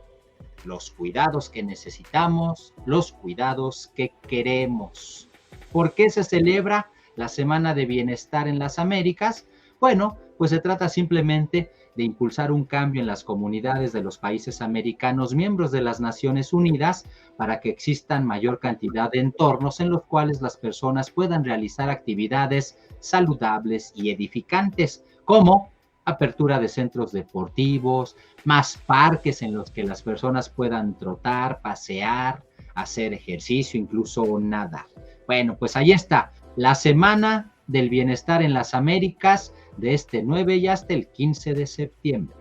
los cuidados que necesitamos, los cuidados que queremos. ¿Por qué se celebra la Semana de Bienestar en las Américas? Bueno, pues se trata simplemente de impulsar un cambio en las comunidades de los países americanos miembros de las Naciones Unidas para que existan mayor cantidad de entornos en los cuales las personas puedan realizar actividades saludables y edificantes, como apertura de centros deportivos, más parques en los que las personas puedan trotar, pasear, hacer ejercicio, incluso nadar. Bueno, pues ahí está, la Semana del Bienestar en las Américas, de este 9 y hasta el 15 de septiembre.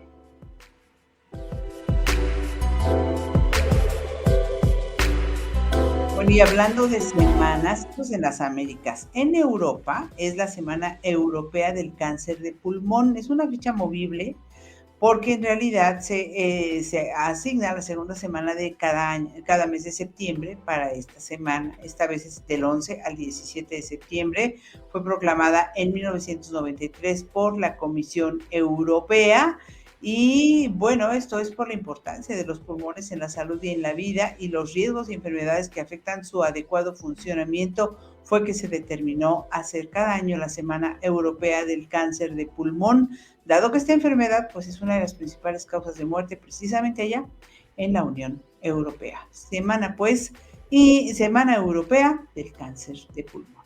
Bueno, y hablando de semanas, pues en las Américas, en Europa es la Semana Europea del Cáncer de Pulmón. Es una fecha movible porque en realidad se asigna la segunda semana de cada año, cada mes de septiembre para esta semana. Esta vez es del 11 al 17 de septiembre. Fue proclamada en 1993 por la Comisión Europea. Y bueno, esto es por la importancia de los pulmones en la salud y en la vida y los riesgos y enfermedades que afectan su adecuado funcionamiento. Fue que se determinó hacer cada año la Semana Europea del Cáncer de Pulmón, dado que esta enfermedad pues es una de las principales causas de muerte precisamente allá en la Unión Europea. Semana Europea del Cáncer de Pulmón.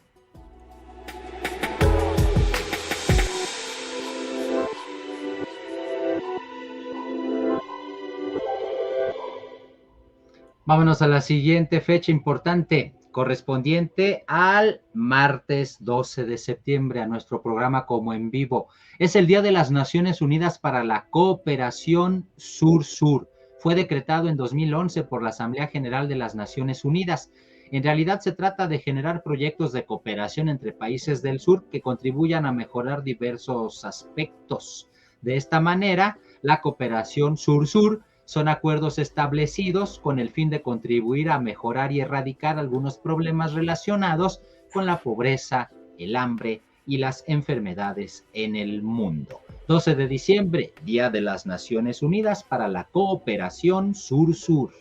Vámonos a la siguiente fecha importante, correspondiente al martes 12 de septiembre, a nuestro programa como en vivo. Es el Día de las Naciones Unidas para la Cooperación Sur-Sur. Fue decretado en 2011 por la Asamblea General de las Naciones Unidas. En realidad se trata de generar proyectos de cooperación entre países del sur que contribuyan a mejorar diversos aspectos. De esta manera, la cooperación sur-sur son acuerdos establecidos con el fin de contribuir a mejorar y erradicar algunos problemas relacionados con la pobreza, el hambre y las enfermedades en el mundo. 12 de diciembre, Día de las Naciones Unidas para la Cooperación Sur-Sur.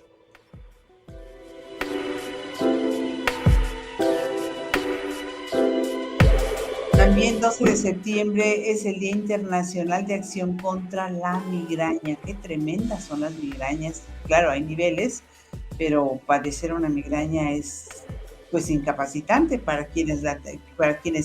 También 12 de septiembre es el Día Internacional de Acción contra la Migraña. Qué tremendas son las migrañas. Claro, hay niveles, pero padecer una migraña es pues incapacitante para quienes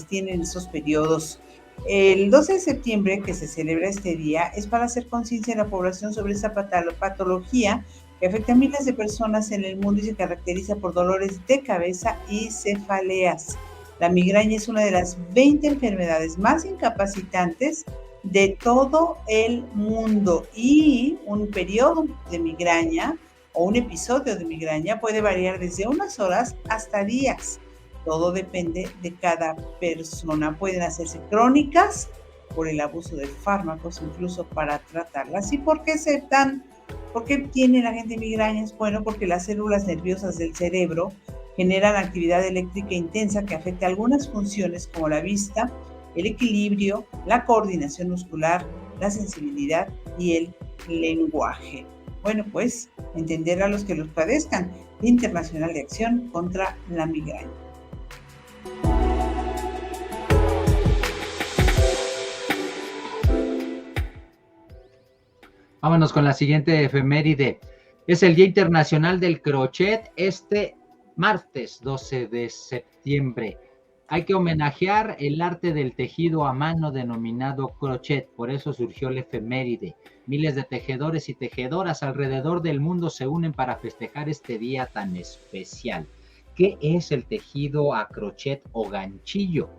tienen esos periodos. El 12 de septiembre, que se celebra este día, es para hacer conciencia en la población sobre esta patología que afecta a miles de personas en el mundo y se caracteriza por dolores de cabeza y cefaleas. La migraña es una de las 20 enfermedades más incapacitantes de todo el mundo y un periodo de migraña o un episodio de migraña puede variar desde unas horas hasta días. Todo depende de cada persona. Pueden hacerse crónicas por el abuso de fármacos, incluso para tratarlas. ¿Y por qué tiene la gente migrañas? Bueno, porque las células nerviosas del cerebro generan actividad eléctrica intensa que afecta algunas funciones como la vista, el equilibrio, la coordinación muscular, la sensibilidad y el lenguaje. Bueno, pues entender a los que los padezcan. Internacional de Acción contra la Migraña. Vámonos con la siguiente efeméride. Es el Día Internacional del Crochet, este martes 12 de septiembre. Hay que homenajear el arte del tejido a mano denominado crochet, por eso surgió la efeméride. Miles de tejedores y tejedoras alrededor del mundo se unen para festejar este día tan especial. ¿Qué es el tejido a crochet o ganchillo?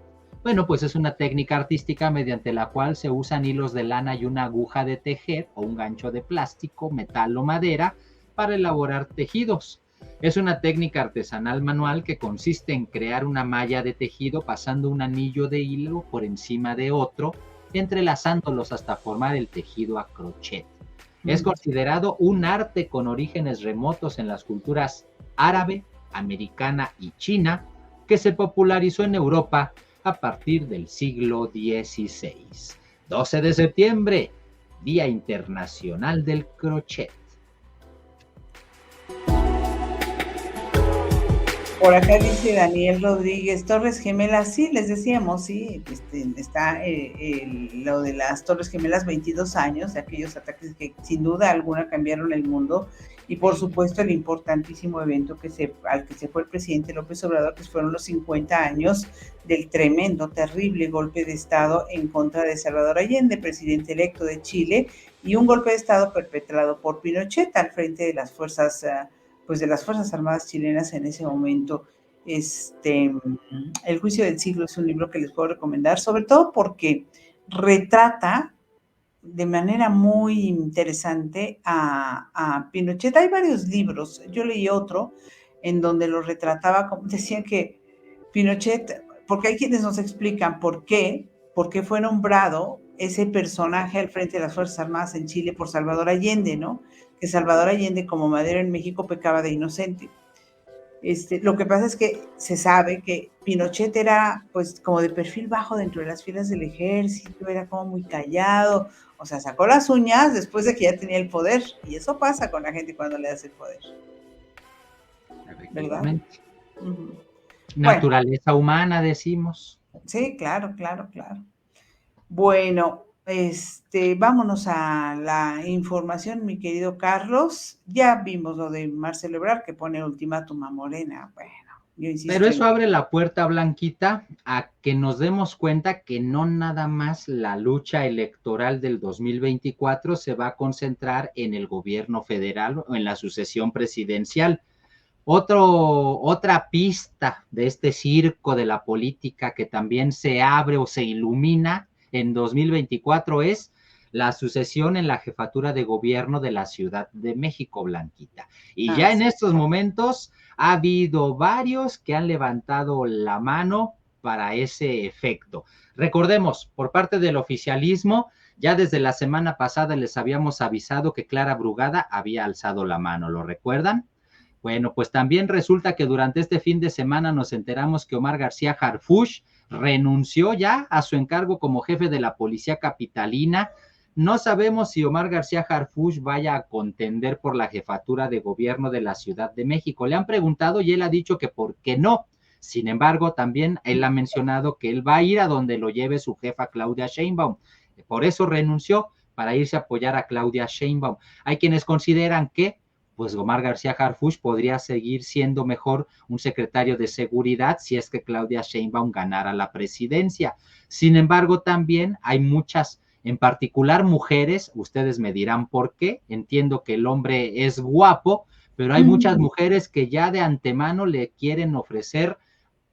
Bueno, pues es una técnica artística mediante la cual se usan hilos de lana y una aguja de tejer o un gancho de plástico, metal o madera para elaborar tejidos. Es una técnica artesanal manual que consiste en crear una malla de tejido pasando un anillo de hilo por encima de otro, entrelazándolos hasta formar el tejido a crochet. Es considerado un arte con orígenes remotos en las culturas árabe, americana y china, que se popularizó en Europa a partir del siglo XVI. 12 de septiembre, Día Internacional del Crochet. Por acá dice Daniel Rodríguez, Torres Gemelas, sí, les decíamos, sí, está lo de las Torres Gemelas, 22 años, de aquellos ataques que sin duda alguna cambiaron el mundo, y por supuesto el importantísimo evento al que se fue el presidente López Obrador, que fueron los 50 años del tremendo, terrible golpe de Estado en contra de Salvador Allende, presidente electo de Chile, y un golpe de Estado perpetrado por Pinochet al frente de las fuerzas pues de las Fuerzas Armadas chilenas en ese momento. El juicio del siglo es un libro que les puedo recomendar, sobre todo porque retrata de manera muy interesante a Pinochet. Hay varios libros, yo leí otro en donde lo retrataba, como decían que Pinochet, porque hay quienes nos explican por qué fue nombrado ese personaje al frente de las Fuerzas Armadas en Chile por Salvador Allende, ¿no? Que Salvador Allende, como Madero en México, pecaba de inocente. Lo que pasa es que se sabe que Pinochet era pues como de perfil bajo dentro de las filas del ejército, era como muy callado, o sea, sacó las uñas después de que ya tenía el poder, y eso pasa con la gente cuando le das el poder. ¿Verdad? Uh-huh. Naturaleza humana, decimos. Sí, claro. Bueno, vámonos a la información, mi querido Carlos. Ya vimos lo de Marcelo Ebrard, que pone ultimátum a Morena. Bueno, yo insisto. Pero eso abre la puerta, Blanquita, a que nos demos cuenta que no nada más la lucha electoral del 2024 se va a concentrar en el gobierno federal o en la sucesión presidencial. Otra pista de este circo de la política que también se abre o se ilumina en 2024 es la sucesión en la jefatura de gobierno de la Ciudad de México, Blanquita. Y ya en estos momentos ha habido varios que han levantado la mano para ese efecto. Recordemos, por parte del oficialismo, ya desde la semana pasada les habíamos avisado que Clara Brugada había alzado la mano, ¿lo recuerdan? Bueno, pues también resulta que durante este fin de semana nos enteramos que Omar García Harfuch renunció ya a su encargo como jefe de la policía capitalina. No sabemos si Omar García Harfuch vaya a contender por la jefatura de gobierno de la Ciudad de México. Le han preguntado y él ha dicho que por qué no. Sin embargo, también él ha mencionado que él va a ir a donde lo lleve su jefa Claudia Sheinbaum. Por eso renunció, para irse a apoyar a Claudia Sheinbaum. Hay quienes consideran que pues Omar García Harfuch podría seguir siendo mejor un secretario de seguridad si es que Claudia Sheinbaum ganara la presidencia. Sin embargo, también hay muchas, en particular mujeres, ustedes me dirán por qué, entiendo que el hombre es guapo, pero hay muchas mujeres que ya de antemano le quieren ofrecer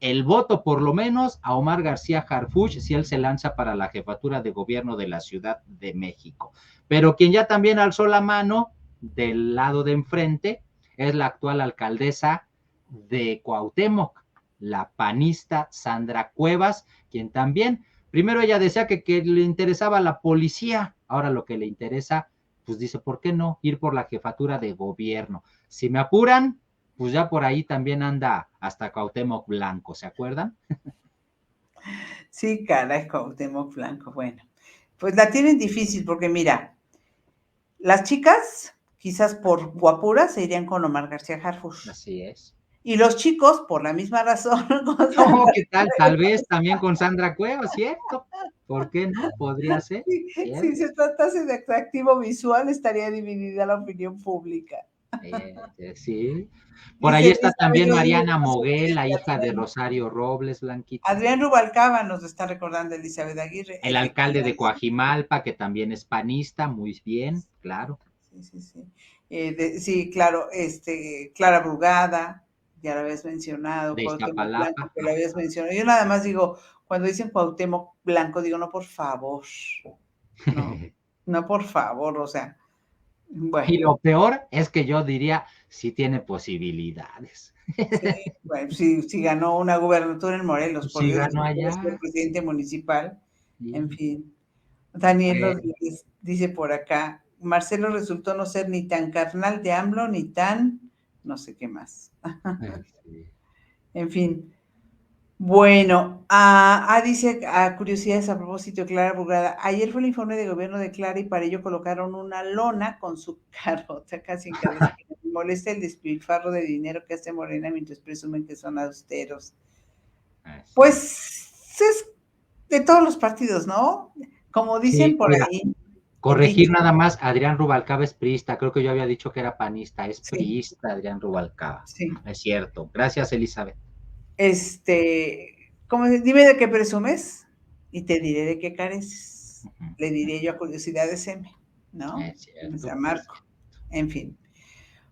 el voto, por lo menos, a Omar García Harfuch si él se lanza para la jefatura de gobierno de la Ciudad de México. Pero quien ya también alzó la mano del lado de enfrente es la actual alcaldesa de Cuauhtémoc, la panista Sandra Cuevas, quien también, primero ella decía que le interesaba la policía, ahora lo que le interesa, pues dice, ¿por qué no ir por la jefatura de gobierno? Si me apuran, pues ya por ahí también anda hasta Cuauhtémoc Blanco, ¿se acuerdan? Sí, caray, Cuauhtémoc Blanco, bueno, pues la tienen difícil porque mira, las chicas quizás por guapuras se irían con Omar García Harfuch. Así es. Y los chicos, por la misma razón. No, ¿qué tal? Tal vez también con Sandra Cuevas, ¿cierto? ¿Por qué no? Podría ser. Si se tratase de atractivo visual, estaría dividida la opinión pública. Sí. Por ahí está también Mariana Moguel, la hija de Rosario Robles, Blanquita. Adrián Rubalcaba nos está recordando Elizabeth Aguirre. El alcalde de Coajimalpa, que también es panista, muy bien, claro. Sí, claro, Clara Brugada, ya lo habías mencionado, de Cuauhtémoc Blanco, que lo habías mencionado. Yo nada más digo, cuando dicen Cuauhtémoc Blanco, digo, no, por favor, no, no, por favor, o sea, bueno. Y lo peor es que yo diría, sí tiene posibilidades. Sí, bueno, si ganó una gubernatura en Morelos, Pues por sí Dios, ganó puede ser allá. presidente municipal, en Sí. fin. Daniel Eh, Rodríguez dice por acá, Marcelo resultó no ser ni tan carnal de AMLO, ni tan no sé qué más. sí. En fin. Bueno, dice curiosidades a propósito, Clara Burgada. Ayer fue el informe de gobierno de Clara y para ello colocaron una lona con su carota casi en cada esquina. Me molesta el despilfarro de dinero que hace Morena mientras presumen que son austeros. Así es. Pues es de todos los partidos, ¿no? Como dicen Sí, por mira, ahí, el corregir dicho. nada más, Adrián Rubalcaba es priista, creo que yo había dicho que era panista, es Sí, priista Adrián Rubalcaba. sí. Es cierto. Gracias, Elizabeth. Dime de qué presumes y te diré de qué careces. Ujú, Le diré yo a curiosidades M, ¿no? es O sea, cierto, es Marco. cierto. En fin.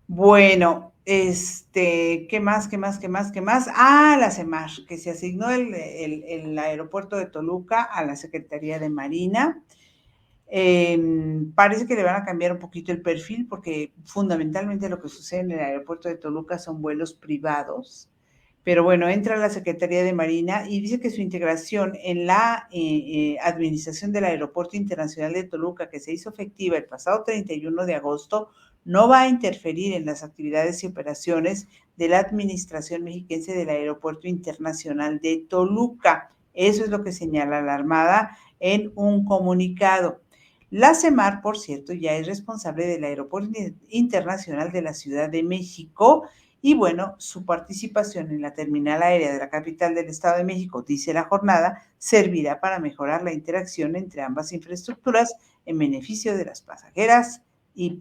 Bueno, ¿qué más, qué más, qué más, qué más? La CEMAR, que se asignó el aeropuerto de Toluca a la Secretaría de Marina. Parece que le van a cambiar un poquito el perfil porque fundamentalmente lo que sucede en el aeropuerto de Toluca son vuelos privados. Pero bueno, entra la Secretaría de Marina y dice que su integración en la administración del Aeropuerto Internacional de Toluca, que se hizo efectiva el pasado 31 de agosto, no va a interferir en las actividades y operaciones de la Administración Mexiquense del Aeropuerto Internacional de Toluca. Eso es lo que señala la Armada en un comunicado. La CEMAR, por cierto, ya es responsable del Aeropuerto Internacional de la Ciudad de México y bueno, su participación en la terminal aérea de la capital del Estado de México, dice la jornada, servirá para mejorar la interacción entre ambas infraestructuras en beneficio de las pasajeras y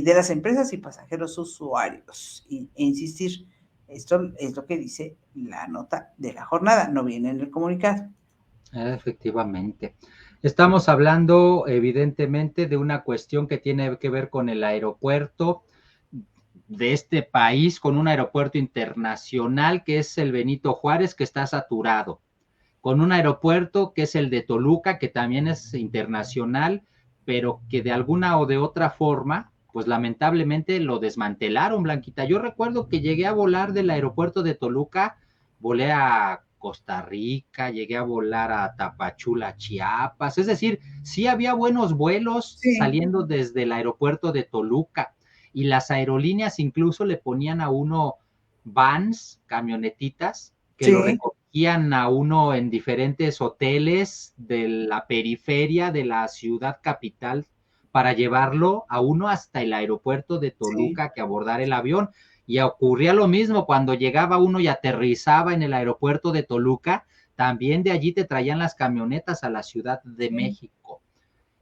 de las empresas y pasajeros usuarios. E insistir, esto es lo que dice la nota de la jornada, no viene en el comunicado. Efectivamente. Estamos hablando, evidentemente, de una cuestión que tiene que ver con el aeropuerto de este país, con un aeropuerto internacional que es el Benito Juárez, que está saturado, con un aeropuerto que es el de Toluca, que también es internacional, pero que de alguna o de otra forma, pues lamentablemente lo desmantelaron, Blanquita. Yo recuerdo que llegué a volar del aeropuerto de Toluca, volé a Costa Rica, llegué a volar a Tapachula, Chiapas, es decir, sí había buenos vuelos Sí, saliendo desde el aeropuerto de Toluca y las aerolíneas incluso le ponían a uno vans, camionetitas, que lo sí, recogían a uno en diferentes hoteles de la periferia de la ciudad capital para llevarlo a uno hasta el aeropuerto de sí. Toluca que abordar el avión. Y ocurría lo mismo cuando llegaba uno y aterrizaba en el aeropuerto de Toluca, también de allí te traían las camionetas a la Ciudad de Sí. México.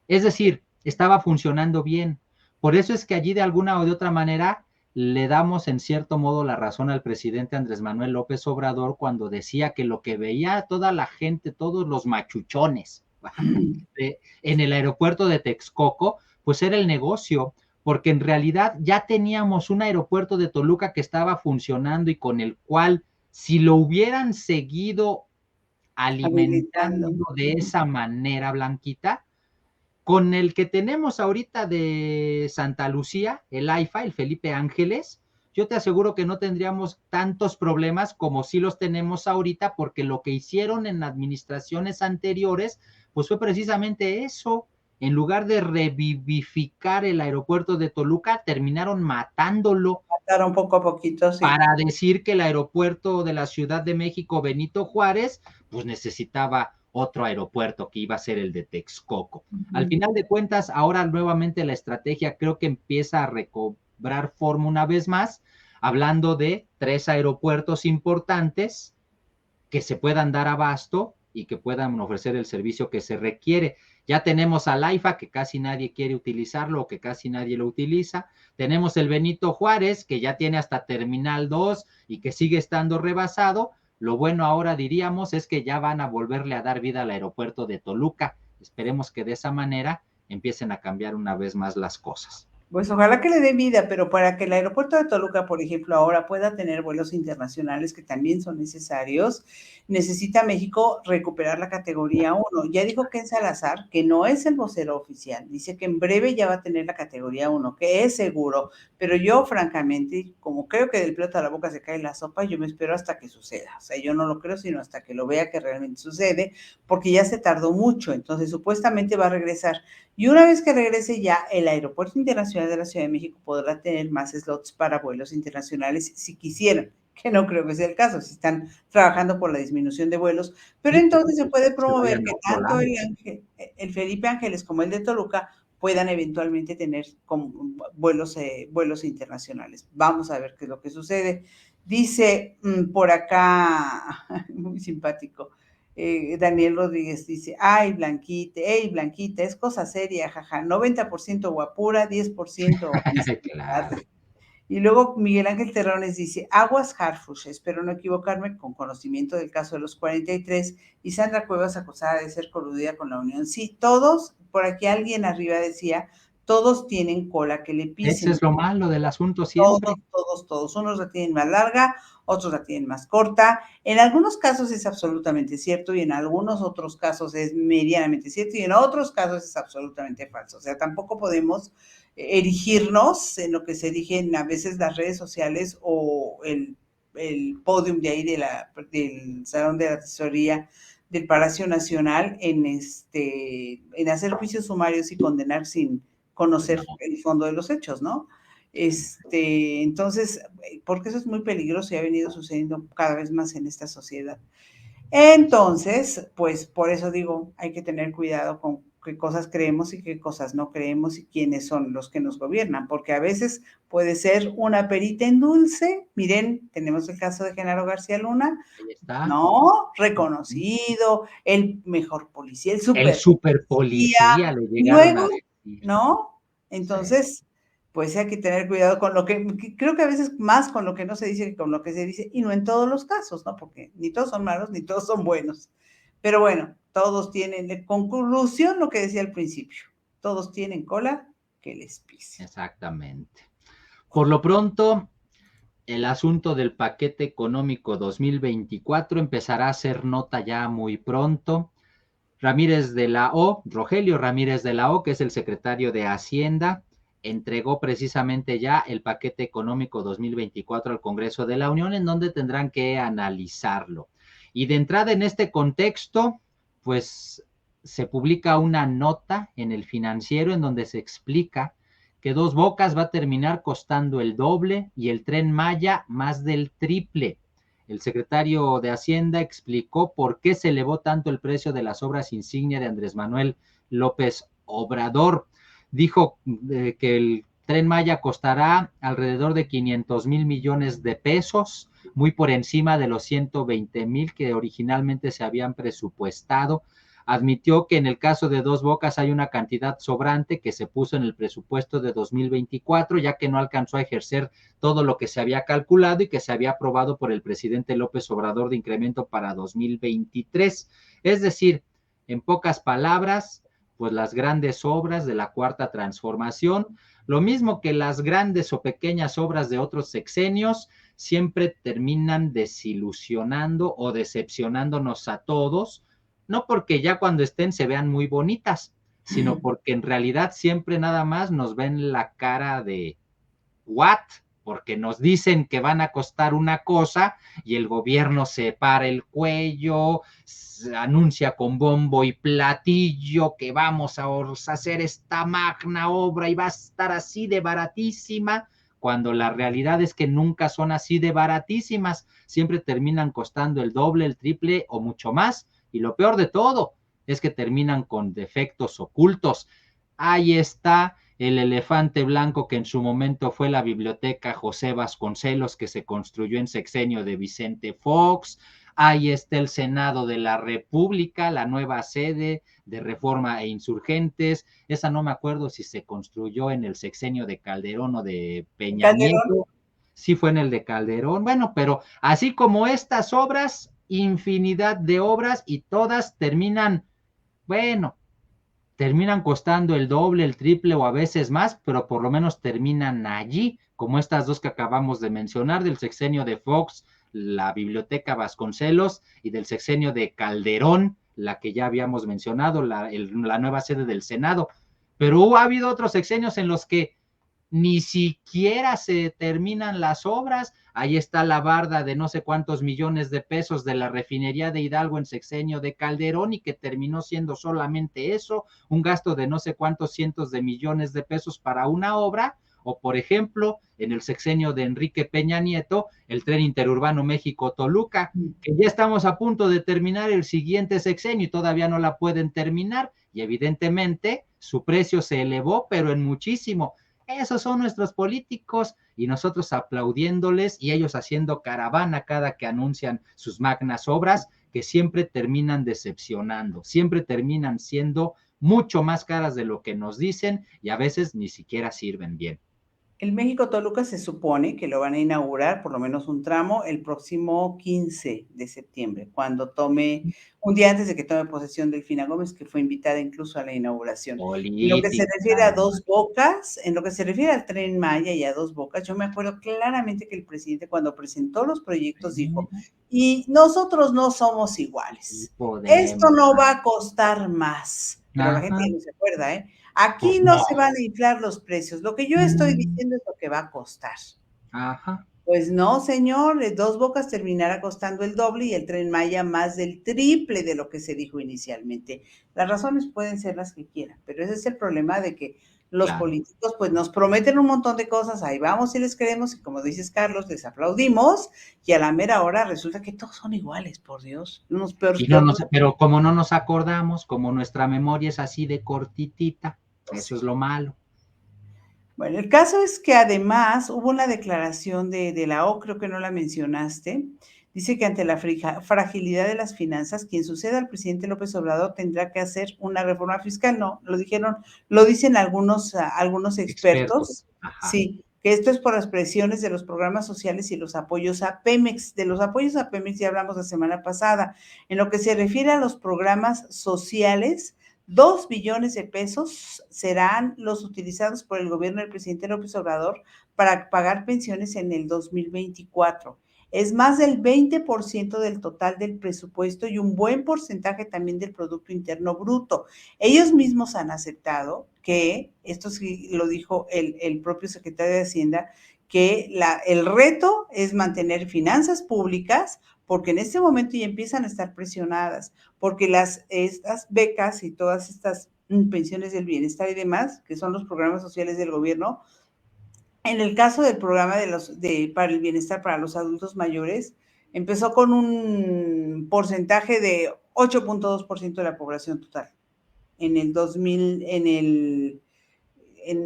Es decir, estaba funcionando bien. Por eso es que allí de alguna o de otra manera le damos en cierto modo la razón al presidente Andrés Manuel López Obrador cuando decía que lo que veía toda la gente, todos los machuchones en el aeropuerto de Texcoco, pues era el negocio, porque en realidad ya teníamos un aeropuerto de Toluca que estaba funcionando y con el cual, si lo hubieran seguido Habilitando. alimentando de esa manera, Blanquita, con el que tenemos ahorita de Santa Lucía, el AIFA, el Felipe Ángeles, yo te aseguro que no tendríamos tantos problemas como sí los tenemos ahorita, porque lo que hicieron en administraciones anteriores, pues fue precisamente eso. En lugar de revivificar el aeropuerto de Toluca, terminaron matándolo Mataron poco a poquito, sí. para decir que el aeropuerto de la Ciudad de México, Benito Juárez, pues necesitaba otro aeropuerto que iba a ser el de Texcoco. Al Ujú. final de cuentas, ahora nuevamente la estrategia creo que empieza a recobrar forma una vez más, hablando de 3 aeropuertos importantes que se puedan dar abasto y que puedan ofrecer el servicio que se requiere. Ya tenemos al AIFA, que casi nadie quiere utilizarlo o que casi nadie lo utiliza. Tenemos el Benito Juárez, que ya tiene hasta Terminal 2 y que sigue estando rebasado. Lo bueno ahora diríamos es que ya van a volverle a dar vida al aeropuerto de Toluca. Esperemos que de esa manera empiecen a cambiar una vez más las cosas. Pues ojalá que le dé vida, pero para que el aeropuerto de Toluca, por ejemplo, ahora pueda tener vuelos internacionales que también son necesarios, necesita México recuperar la categoría 1. Ya dijo Ken Salazar, que no es el vocero oficial, dice que en breve ya va a tener la categoría 1, que es seguro, pero yo francamente, como creo que del plato a la boca se cae la sopa, yo me espero hasta que suceda. O sea, yo no lo creo, sino hasta que lo vea que realmente sucede, porque ya se tardó mucho, entonces supuestamente va a regresar. Y una vez que regrese ya, el Aeropuerto Internacional de la Ciudad de México podrá tener más slots para vuelos internacionales si quisieran, que no creo que sea el caso, si están trabajando por la disminución de vuelos, pero Sí, entonces se puede se promover vayan a que otro tanto lado. el Felipe Ángeles como el de Toluca puedan eventualmente tener vuelos internacionales. Vamos a ver qué es lo que sucede. Dice por acá, muy simpático, Daniel Rodríguez dice, ay, Blanquita, es cosa seria, jaja, 90% guapura, 10% honestidad. Claro. Y luego Miguel Ángel Terrones dice, aguas Harfush, espero no equivocarme, con conocimiento del caso de los 43, y Sandra Cuevas acusada de ser coludida con la Unión. Sí, todos, por aquí alguien arriba decía, todos tienen cola que le Ese pisen. es lo malo del asunto Todos, siempre. todos, todos. Unos la tienen más larga, otros la tienen más corta. En algunos casos es absolutamente cierto y en algunos otros casos es medianamente cierto y en otros casos es absolutamente falso. O sea, tampoco podemos erigirnos en lo que se erigen a veces las redes sociales o el podium de ahí del Salón de la Tesorería del Palacio Nacional en hacer juicios sumarios y condenar sin Pues no. conocer el fondo de los hechos, ¿no? Entonces, porque eso es muy peligroso y ha venido sucediendo cada vez más en esta sociedad. Entonces, pues por eso digo, hay que tener cuidado con qué cosas creemos y qué cosas no creemos y quiénes son los que nos gobiernan, porque a veces puede ser una perita en dulce. Miren, tenemos el caso de Genaro García Luna, Ahí está. ¿no? Reconocido, el mejor policía, el El super super policía, policía le y llegaron a luego, decir. ¿no? Sí, Entonces, pues hay que tener cuidado con lo que, creo que a veces más con lo que no se dice que con lo que se dice, y no en todos los casos, ¿no? Porque ni todos son malos, ni todos son buenos. Pero bueno, todos tienen, de conclusión, lo que decía al principio, todos tienen cola que les pise. exactamente. Por lo pronto, el asunto del paquete económico 2024 empezará a ser nota ya muy pronto. Ramírez de la O, Rogelio Ramírez de la O, que es el secretario de Hacienda, entregó precisamente ya el paquete económico 2024 al Congreso de la Unión, en donde tendrán que analizarlo. Y de entrada en este contexto, pues se publica una nota en el Financiero en donde se explica que Dos Bocas va a terminar costando el doble y el Tren Maya más del triple. El secretario de Hacienda explicó por qué se elevó tanto el precio de las obras insignia de Andrés Manuel López Obrador. Dijo que el Tren Maya costará alrededor de 500,000 millones de pesos, muy por encima de los 120,000 que originalmente se habían presupuestado. Admitió que en el caso de Dos Bocas hay una cantidad sobrante que se puso en el presupuesto de 2024, ya que no alcanzó a ejercer todo lo que se había calculado y que se había aprobado por el presidente López Obrador de incremento para 2023. Es decir, en pocas palabras, pues las grandes obras de la Cuarta Transformación, lo mismo que las grandes o pequeñas obras de otros sexenios, siempre terminan desilusionando o decepcionándonos a todos, no porque ya cuando estén se vean muy bonitas, sino porque en realidad siempre nada más nos ven la cara de what, porque nos dicen que van a costar una cosa y el gobierno se para el cuello, anuncia con bombo y platillo que vamos a hacer esta magna obra y va a estar así de baratísima, cuando la realidad es que nunca son así de baratísimas, siempre terminan costando el doble, el triple o mucho más, y lo peor de todo es que terminan con defectos ocultos. Ahí está el elefante blanco que en su momento fue la biblioteca José Vasconcelos, que se construyó en sexenio de Vicente Fox. Ahí está el Senado de la República, la nueva sede de Reforma e Insurgentes. Esa no me acuerdo si se construyó en el sexenio de Calderón o de Peña Calderón. Nieto. Sí fue en el de Calderón. Bueno, pero así como estas obras, infinidad de obras y todas terminan, bueno, terminan costando el doble, el triple o a veces más, pero por lo menos terminan allí, como estas dos que acabamos de mencionar, del sexenio de Fox, la Biblioteca Vasconcelos, y del sexenio de Calderón, la que ya habíamos mencionado, la nueva sede del Senado. Pero ha habido otros sexenios en los que ni siquiera se terminan las obras. Ahí está la barda de no sé cuántos millones de pesos de la refinería de Hidalgo en sexenio de Calderón, y que terminó siendo solamente eso, un gasto de no sé cuántos cientos de millones de pesos para una obra. O por ejemplo, en el sexenio de Enrique Peña Nieto, el tren interurbano México-Toluca, que ya estamos a punto de terminar el siguiente sexenio y todavía no la pueden terminar, y evidentemente su precio se elevó, pero en muchísimo. Esos son nuestros políticos, y nosotros aplaudiéndoles y ellos haciendo caravana cada que anuncian sus magnas obras, que siempre terminan decepcionando, siempre terminan siendo mucho más caras de lo que nos dicen y a veces ni siquiera sirven bien. El México-Toluca se supone que lo van a inaugurar, por lo menos un tramo, el próximo 15 de septiembre, cuando tome, un día antes de que tome posesión Delfina Gómez, que fue invitada incluso a la inauguración. En lo que se refiere a Dos Bocas, en lo que se refiere al Tren Maya y a Dos Bocas, yo me acuerdo claramente que el presidente, cuando presentó los proyectos, dijo, y nosotros no somos iguales. Esto no va a costar más. Pero la gente no se acuerda, ¿eh? Aquí no se van a inflar los precios. Lo que yo estoy diciendo es lo que va a costar. Ajá. Pues no, señor, Dos Bocas terminará costando el doble y el Tren Maya más del triple de lo que se dijo inicialmente. Las razones pueden ser las que quieran, pero ese es el problema de que los políticos pues nos prometen un montón de cosas, ahí vamos y les creemos, y como dices, Carlos, les aplaudimos, y a la mera hora resulta que todos son iguales, por Dios, unos peores que otros. Pero como no nos acordamos, como nuestra memoria es así de cortitita, eso es lo malo. Bueno, el caso es que además hubo una declaración de la O, creo que no la mencionaste, dice que ante la fragilidad de las finanzas, quien suceda al presidente López Obrador tendrá que hacer una reforma fiscal. No, lo dicen algunos expertos. Sí, que esto es por las presiones de los programas sociales y los apoyos a Pemex. De los apoyos a Pemex ya hablamos la semana pasada. En lo que se refiere a los programas sociales, 2 billones de pesos serán los utilizados por el gobierno del presidente López Obrador para pagar pensiones en el 2024. Es más del 20% del total del presupuesto y un buen porcentaje también del Producto Interno Bruto. Ellos mismos han aceptado que, esto sí lo dijo el propio secretario de Hacienda, que el reto es mantener finanzas públicas, porque en este momento ya empiezan a estar presionadas, porque estas becas y todas estas pensiones del bienestar y demás, que son los programas sociales del gobierno, en el caso del programa para el bienestar para los adultos mayores, empezó con un porcentaje de 8.2% de la población total en el 2000,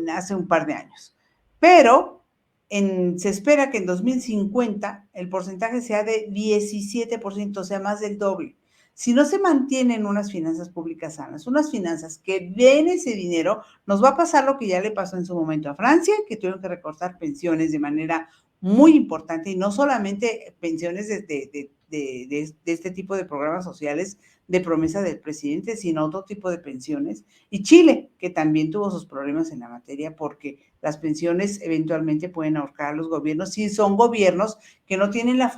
hace un par de años. Pero se espera que en 2050 el porcentaje sea de 17%, o sea, más del doble. Si no se mantienen unas finanzas públicas sanas, unas finanzas que den ese dinero, nos va a pasar lo que ya le pasó en su momento a Francia, que tuvieron que recortar pensiones de manera muy importante, y no solamente pensiones de este tipo de programas sociales de promesa del presidente, sino otro tipo de pensiones. Y Chile, que también tuvo sus problemas en la materia, porque las pensiones eventualmente pueden ahorcar a los gobiernos si son gobiernos que no tienen la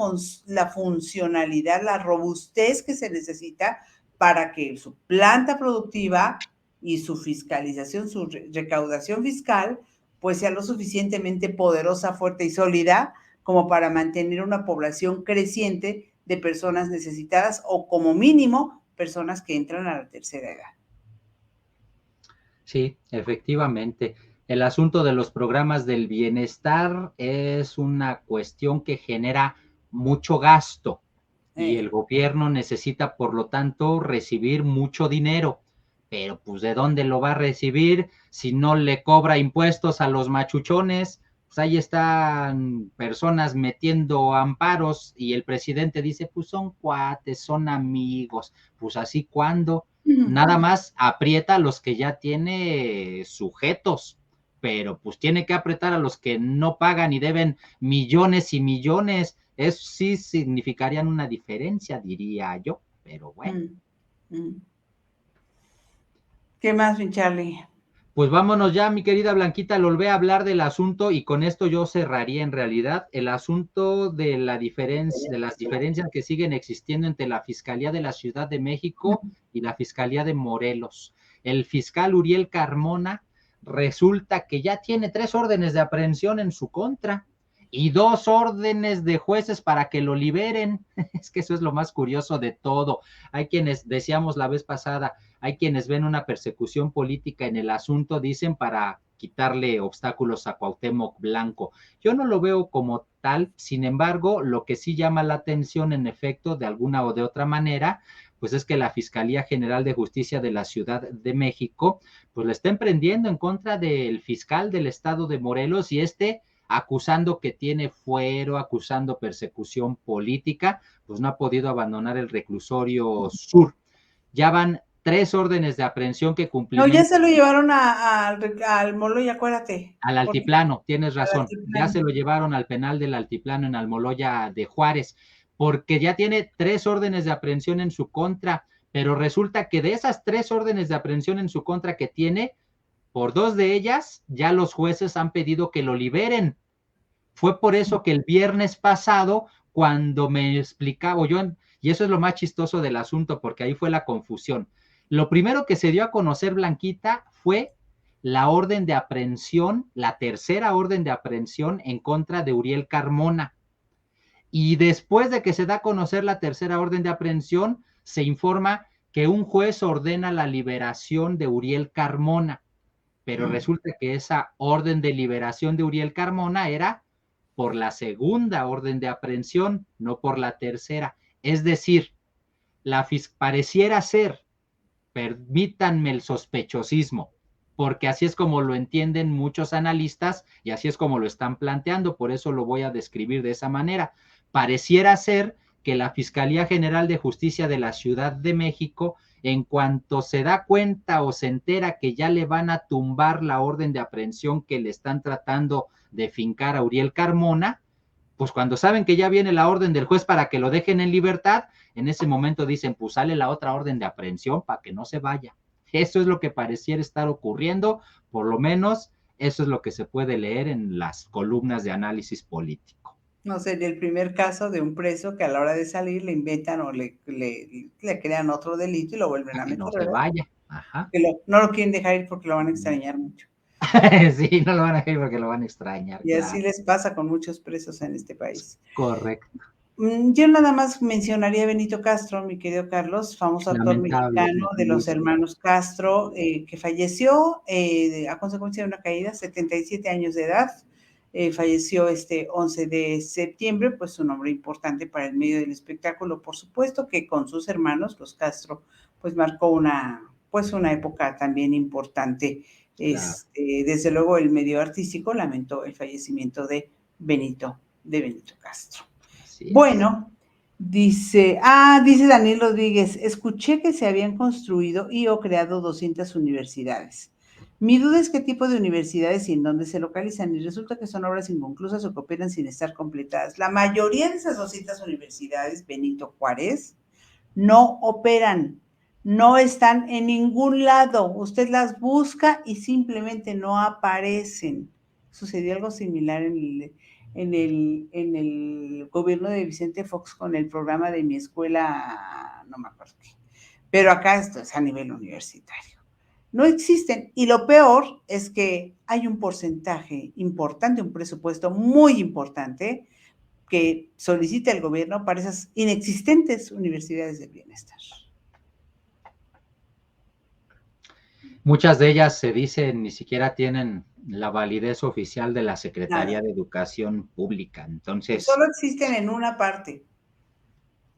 funcionalidad, la robustez que se necesita para que su planta productiva y su fiscalización, su recaudación fiscal, pues sea lo suficientemente poderosa, fuerte y sólida como para mantener una población creciente de personas necesitadas, o como mínimo personas que entran a la tercera edad. Sí, efectivamente. El asunto de los programas del bienestar es una cuestión que genera mucho gasto y el gobierno necesita, por lo tanto, recibir mucho dinero. Pero pues ¿de dónde lo va a recibir si no le cobra impuestos a los machuchones? Pues ahí están personas metiendo amparos y el presidente dice, pues son cuates, son amigos, pues así cuando nada más aprieta a los que ya tiene sujetos, pero pues tiene que apretar a los que no pagan y deben millones y millones. Eso sí significarían una diferencia, diría yo, pero bueno. ¿Qué más, mi Charlie? Pues vámonos ya, mi querida Blanquita, le volví a hablar del asunto y con esto yo cerraría en realidad el asunto de la diferencia, de las diferencias que siguen existiendo entre la Fiscalía de la Ciudad de México y la Fiscalía de Morelos. El fiscal Uriel Carmona resulta que ya tiene 3 órdenes de aprehensión en su contra y 2 órdenes de jueces para que lo liberen. Es que eso es lo más curioso de todo. Hay quienes decíamos la vez pasada, hay quienes ven una persecución política en el asunto, dicen, para quitarle obstáculos a Cuauhtémoc Blanco. Yo no lo veo como tal, sin embargo, lo que sí llama la atención, en efecto, de alguna o de otra manera, pues es que la Fiscalía General de Justicia de la Ciudad de México, pues le está emprendiendo en contra del fiscal del estado de Morelos y acusando que tiene fuero, acusando persecución política, pues no ha podido abandonar el reclusorio sur. Ya van 3 órdenes de aprehensión que No, cumplimentan. ya se lo llevaron al Moloya, acuérdate. Al Altiplano, tienes razón. Altiplano. Ya se lo llevaron al penal del Altiplano en Almoloya de Juárez, porque ya tiene 3 órdenes de aprehensión en su contra, pero resulta que de esas 3 órdenes de aprehensión en su contra que tiene, por 2 de ellas ya los jueces han pedido que lo liberen. Fue por eso que el viernes pasado, cuando me explicaba yo, y eso es lo más chistoso del asunto, porque ahí fue la confusión. Lo primero que se dio a conocer, Blanquita, fue la orden de aprehensión, la tercera orden de aprehensión en contra de Uriel Carmona. Y después de que se da a conocer la tercera orden de aprehensión, se informa que un juez ordena la liberación de Uriel Carmona. Pero resulta que esa orden de liberación de Uriel Carmona era por la segunda orden de aprehensión, no por la tercera. Es decir, pareciera ser, permítanme el sospechosismo, porque así es como lo entienden muchos analistas y así es como lo están planteando, por eso lo voy a describir de esa manera. Pareciera ser que la Fiscalía General de Justicia de la Ciudad de México, en cuanto se da cuenta o se entera que ya le van a tumbar la orden de aprehensión que le están tratando de fincar a Uriel Carmona, pues cuando saben que ya viene la orden del juez para que lo dejen en libertad, en ese momento dicen, pues sale la otra orden de aprehensión para que no se vaya. Eso es lo que pareciera estar ocurriendo, por lo menos eso es lo que se puede leer en las columnas de análisis político. No sé, el primer caso de un preso que a la hora de salir le inventan o le crean otro delito y lo vuelven a meter, no se ¿verdad? vaya. Ajá. No lo quieren dejar ir porque lo van a extrañar mucho. Sí, no lo van a dejar ir porque lo van a extrañar. Y así les pasa con muchos presos en este país. Correcto. Yo nada más mencionaría a Benito Castro, mi querido Carlos, famoso actor mexicano de los hermanos Castro, que falleció a consecuencia de una caída, 77 años de edad. Falleció este 11 de septiembre, pues un hombre importante para el medio del espectáculo, por supuesto que con sus hermanos, los Castro, pues marcó una época también importante. Claro. Desde luego el medio artístico lamentó el fallecimiento de Benito Castro. Bueno, dice Daniel Rodríguez, escuché que se habían construido y o creado 200 universidades. Mi duda es qué tipo de universidades y en dónde se localizan, y resulta que son obras inconclusas o que operan sin estar completadas. La mayoría de esas 200 universidades, Benito Juárez, no operan, no están en ningún lado. Usted las busca y simplemente no aparecen. Sucedió algo similar en el gobierno de Vicente Fox con el programa de Mi Escuela, no me acuerdo qué. Pero acá esto es a nivel universitario. No existen. Y lo peor es que hay un porcentaje importante, un presupuesto muy importante que solicita el gobierno para esas inexistentes universidades de bienestar. Muchas de ellas se dicen ni siquiera tienen la validez oficial de la Secretaría de Educación Pública. Entonces, solo existen en una parte,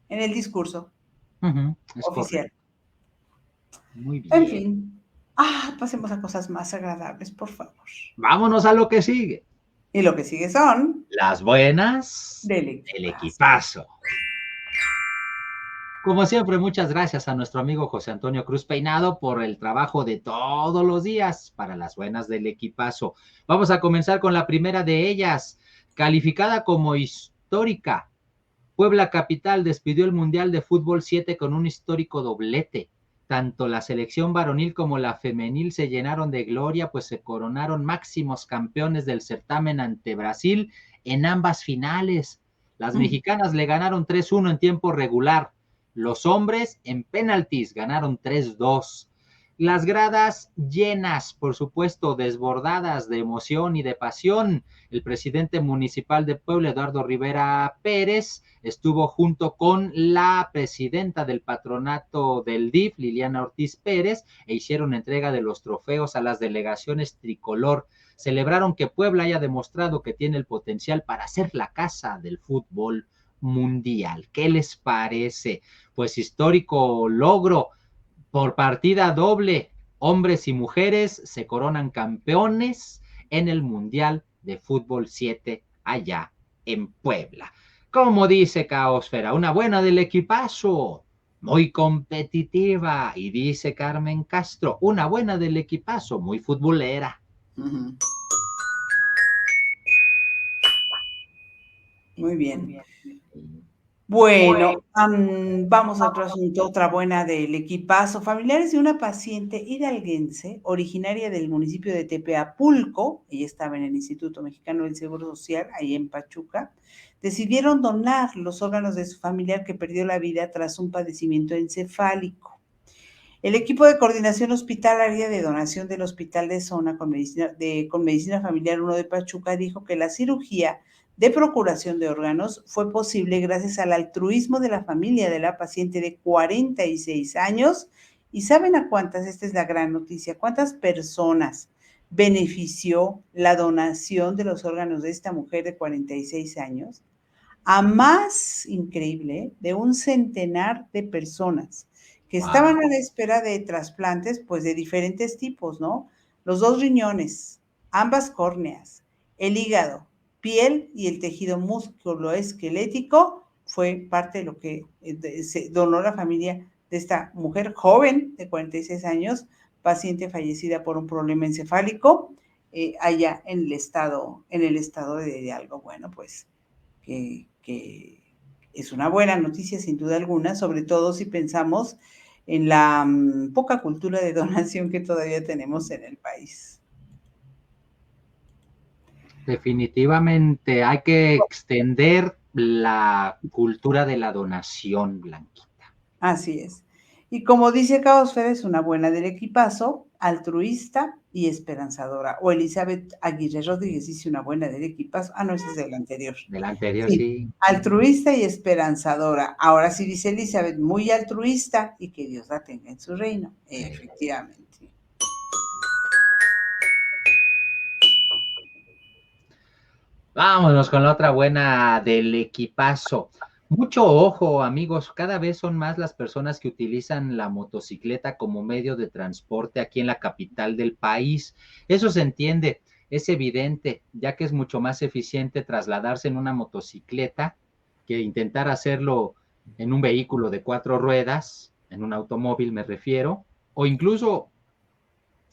en el discurso oficial. Correcto. Muy bien. En fin, pasemos a cosas más agradables, por favor. Vámonos a lo que sigue. Y lo que sigue son las buenas del equipazo. Como siempre, muchas gracias a nuestro amigo José Antonio Cruz Peinado por el trabajo de todos los días para las buenas del equipazo. Vamos a comenzar con la primera de ellas, calificada como histórica. Puebla Capital despidió el Mundial de Fútbol 7 con un histórico doblete. tanto la selección varonil como la femenil se llenaron de gloria, pues se coronaron máximos campeones del certamen ante Brasil en ambas finales. Las mexicanas le ganaron 3-1 en tiempo regular. Los hombres en penaltis ganaron 3-2. Las gradas llenas, por supuesto, desbordadas de emoción y de pasión. El presidente municipal de Puebla, Eduardo Rivera Pérez, estuvo junto con la presidenta del patronato del DIF, Liliana Ortiz Pérez, e hicieron entrega de los trofeos a las delegaciones tricolor. Celebraron que Puebla haya demostrado que tiene el potencial para ser la casa del fútbol mundial. ¿Qué les parece? Pues histórico logro. Por partida doble, hombres y mujeres se coronan campeones en el Mundial de Fútbol 7 allá en Puebla. Como dice Caosfera, una buena del equipazo, muy competitiva. Y dice Carmen Castro, una buena del equipazo, muy futbolera. Muy bien. Bueno, vamos a otro asunto, otra buena del equipazo. Familiares de una paciente hidalguense, originaria del municipio de Tepeapulco, ella estaba en el Instituto Mexicano del Seguro Social, ahí en Pachuca, decidieron donar los órganos de su familiar que perdió la vida tras un padecimiento encefálico. El equipo de coordinación hospitalaria de donación del Hospital de Zona con Medicina Familiar 1 de Pachuca dijo que la cirugía de procuración de órganos fue posible gracias al altruismo de la familia de la paciente de 46 años. ¿Y saben a cuántas? Esta es la gran noticia. ¿Cuántas personas benefició la donación de los órganos de esta mujer de 46 años? A más, increíble, de 100 de personas que estaban a la espera de trasplantes, pues de diferentes tipos, ¿no? Los 2 riñones, ambas córneas, el hígado, piel y el tejido musculoesquelético fue parte de lo que se donó la familia de esta mujer joven de 46 años, paciente fallecida por un problema encefálico, allá en el estado de Hidalgo. Bueno, pues que es una buena noticia sin duda alguna, sobre todo si pensamos en la poca cultura de donación que todavía tenemos en el país. Definitivamente hay que extender la cultura de la donación, Blanquita. Así es. Y como dice Caosfera, es una buena del equipazo, altruista y esperanzadora. O Elizabeth Aguirre Rodríguez dice una buena del equipazo. Ah, no, ese es del anterior. Del anterior, sí. Altruista y esperanzadora. Ahora sí dice Elizabeth, muy altruista y que Dios la tenga en su reino. Efectivamente. Vámonos con la otra buena del equipazo. Mucho ojo, amigos, cada vez son más las personas que utilizan la motocicleta como medio de transporte aquí en la capital del país. Eso se entiende, es evidente, ya que es mucho más eficiente trasladarse en una motocicleta que intentar hacerlo en un vehículo de 4 ruedas, en un automóvil me refiero, o incluso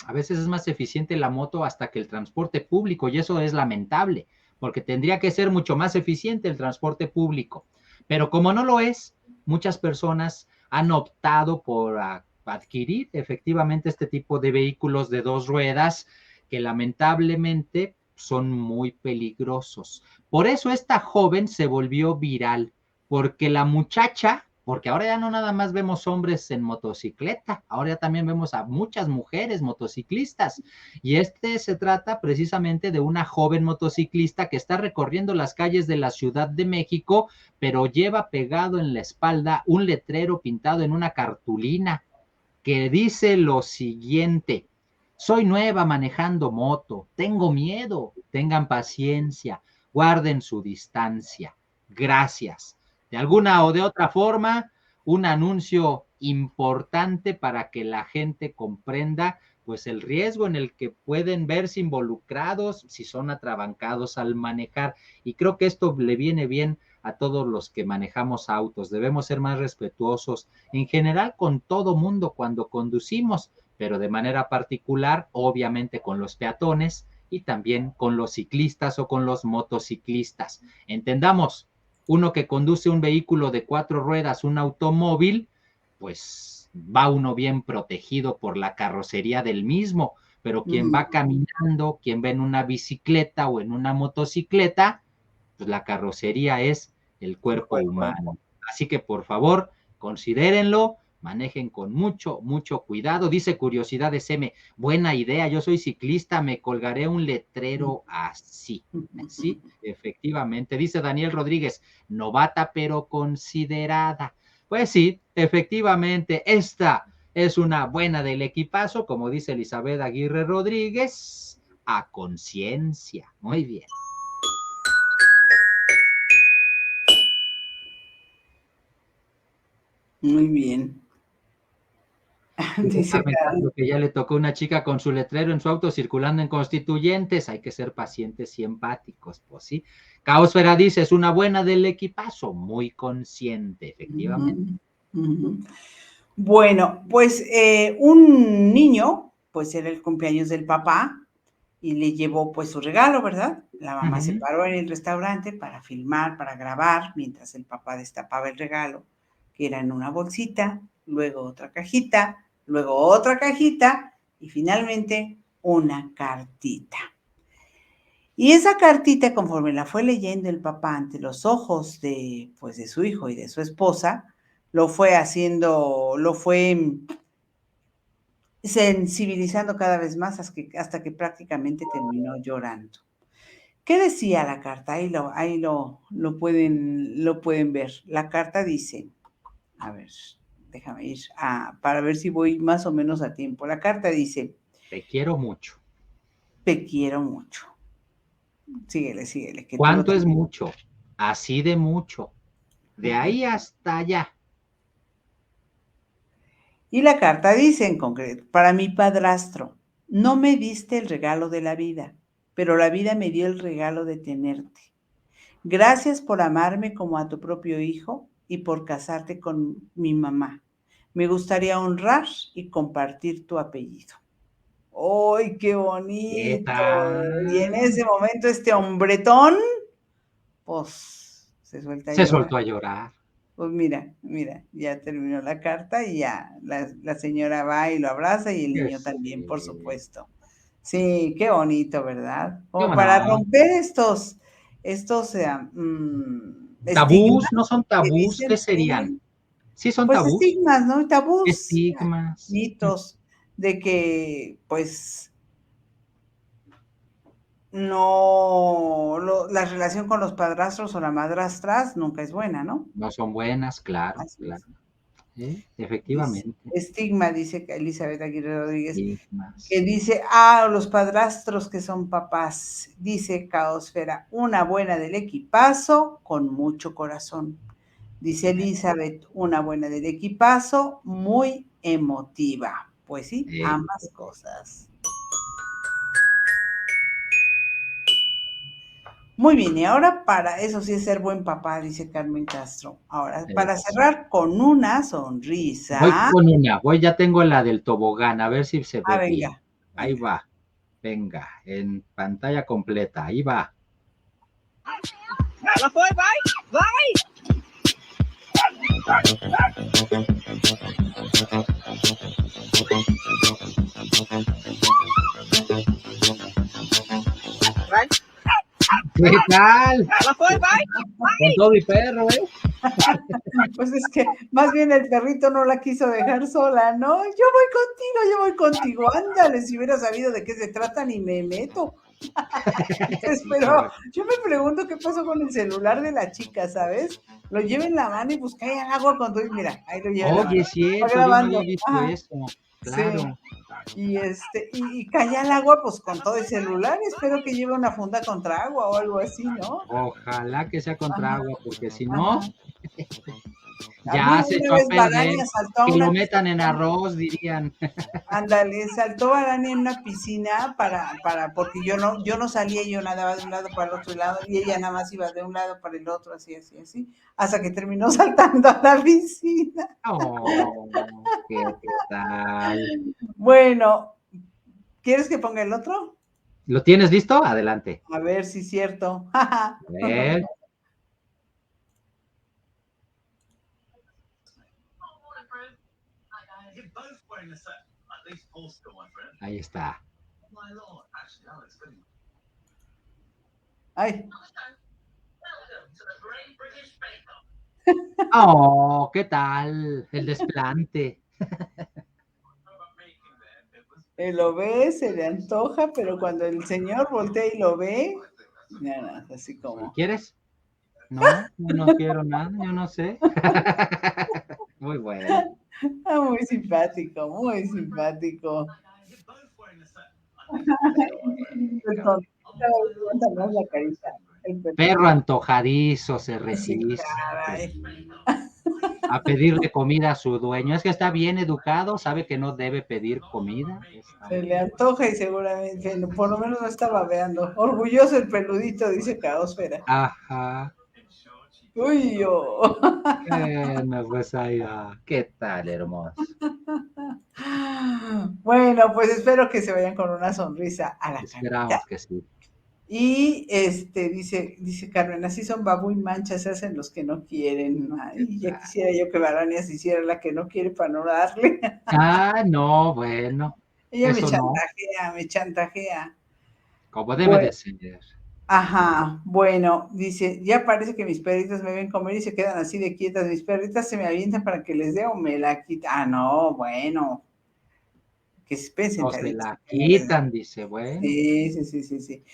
a veces es más eficiente la moto hasta que el transporte público, y eso es lamentable, porque tendría que ser mucho más eficiente el transporte público. Pero como no lo es, muchas personas han optado por adquirir efectivamente este tipo de vehículos de 2 ruedas que lamentablemente son muy peligrosos. Por eso esta joven se volvió viral, porque la muchacha, porque ahora ya no nada más vemos hombres en motocicleta, ahora ya también vemos a muchas mujeres motociclistas, y se trata precisamente de una joven motociclista que está recorriendo las calles de la Ciudad de México, pero lleva pegado en la espalda un letrero pintado en una cartulina que dice lo siguiente: soy nueva manejando moto, tengo miedo, tengan paciencia, guarden su distancia, gracias. De alguna o de otra forma, un anuncio importante para que la gente comprenda pues el riesgo en el que pueden verse involucrados si son atrabancados al manejar. Y creo que esto le viene bien a todos los que manejamos autos. Debemos ser más respetuosos en general con todo mundo cuando conducimos, pero de manera particular, obviamente, con los peatones y también con los ciclistas o con los motociclistas. Entendamos, uno que conduce un vehículo de 4 ruedas, un automóvil, pues va uno bien protegido por la carrocería del mismo, pero quien va caminando, quien va en una bicicleta o en una motocicleta, pues la carrocería es el cuerpo humano. Así que por favor, considérenlo, manejen con mucho, mucho cuidado. Dice Curiosidades M, buena idea, yo soy ciclista, me colgaré un letrero así. Sí, efectivamente. Dice Daniel Rodríguez, novata pero considerada. Pues sí, efectivamente, esta es una buena del equipazo, como dice Elizabeth Aguirre Rodríguez, a conciencia. Muy bien. Muy bien. Dice Dice Carmen Castro que ya le tocó una chica con su letrero en su auto circulando en Constituyentes. Hay que ser pacientes y empáticos, pues sí. Caosfera dice, es una buena del equipazo, muy consciente, efectivamente. Bueno, pues un niño, pues era el cumpleaños del papá y le llevó pues su regalo, ¿verdad? La mamá se paró en el restaurante para filmar, para grabar, mientras el papá destapaba el regalo, que era en una bolsita, luego otra cajita, luego otra cajita y finalmente una cartita. Y esa cartita, conforme la fue leyendo el papá ante los ojos de, pues, de su hijo y de su esposa, lo fue haciendo, lo fue sensibilizando cada vez más hasta que prácticamente terminó llorando. ¿Qué decía la carta? Lo pueden ver. La carta dice, a ver, déjame ir para ver si voy más o menos a tiempo. La carta dice, te quiero mucho. Te quiero mucho. Síguele. Que ¿Cuánto es mucho? Así de mucho. De ahí hasta allá. Y la carta dice en concreto, para mi padrastro, no me diste el regalo de la vida, pero la vida me dio el regalo de tenerte. Gracias por amarme como a tu propio hijo y por casarte con mi mamá. Me gustaría honrar y compartir tu apellido. ¡Ay, qué ¿Qué bonito! Y en tal? ese momento este hombretón, pues, se suelta a Se llorar. soltó a llorar. Pues mira, ya terminó la carta y ya la señora va y lo abraza y el niño también, por supuesto. Sí, qué bonito, ¿verdad? Como para No. romper estos estigmas ¿Tabús? ¿No son que tabús? ¿Qué dicen, serían? sí, ¿Sí son pues tabús? estigmas, ¿no? Tabús, Estigmas. mitos de que, pues, no, la relación con los padrastros o las madrastras nunca es buena, ¿no? No son buenas, claro, Así claro. es. Efectivamente. Estigma, dice Elizabeth Aguirre Rodríguez, Estigmas. que dice, los padrastros que son papás, dice Caosfera, una buena del equipazo con mucho corazón. Dice Elizabeth, una buena del equipazo, muy emotiva. Pues sí, ambas cosas. Muy bien, y ahora para eso sí es ser buen papá, dice Carmen Castro. Ahora, para cerrar con una Voy sonrisa. con una, ya tengo la del tobogán, a ver si se ve bien. Venga. Ahí va, venga, en pantalla completa, ahí va. ¿Qué tal? Con todo y perro, ¿eh? Pues es que más bien el perrito no la quiso dejar sola, ¿no? Yo voy contigo, ándale, si hubiera sabido de qué se trata ni me meto. Pero yo me pregunto qué pasó con el celular de la chica, ¿sabes? Lo lleva en la mano y pues cae al agua con todo y mira, ahí lo lleva en la mano. Oye, es Está cierto, yo no grabando. había visto Ajá. eso, Sí. claro. Y cae al agua pues con todo el celular. Espero que lleve una funda contra agua o algo así, ¿no? Ojalá que sea contra Ajá, agua, porque si no, ajá. A mí ya se una echó a vez perder. Barania saltó a Que lo una metan en piscina. arroz, dirían. Ándale, saltó Barani en una piscina porque yo no salía, yo nadaba de un lado para el otro lado y ella nada más iba de un lado para el otro, así, hasta que terminó saltando a la piscina. Oh, ¿qué tal? Bueno, ¿quieres que ponga el otro? ¿Lo tienes listo? Adelante. A ver si es cierto. A ver. Ahí está. Ay, Oh, ¿qué tal? El desplante. él lo ve, se le antoja, pero cuando el señor voltea y lo ve, nada, así como. ¿Quieres? No, yo no quiero nada, yo no sé. Muy bueno. Ah, muy simpático, muy simpático. El tonto, cada vez levanta más la carita. El perrito. Perro antojadizo se Sí, resiste caray. a pedirle comida a su dueño. Es que está bien educado, sabe que no debe pedir comida. Está Se muy le bien. antoja y seguramente, por lo menos no está babeando. Orgulloso el peludito, dice Caosfera. Ajá. Uy, yo. Bueno, pues ahí va. ¿Qué tal, hermoso? Bueno, pues espero que se vayan con una sonrisa a la camita. Esperamos que sí. Y dice Carmen, así son babu y manchas, se hacen los que no quieren. ¿Qué Ay, ya tal? quisiera yo que Barania se hiciera la que no quiere para no darle. Ah, no, bueno. Ella Eso no, me chantajea. como debe Bueno, de ser. ajá, bueno, dice, ya parece que mis perritas me ven comer y se quedan así de quietas. Mis perritas se me avientan para que les dé o me la quitan. Ah, no, bueno, que se esperen O se sentaditas. la quitan, dice, bueno. Sí, sí, sí, sí, sí.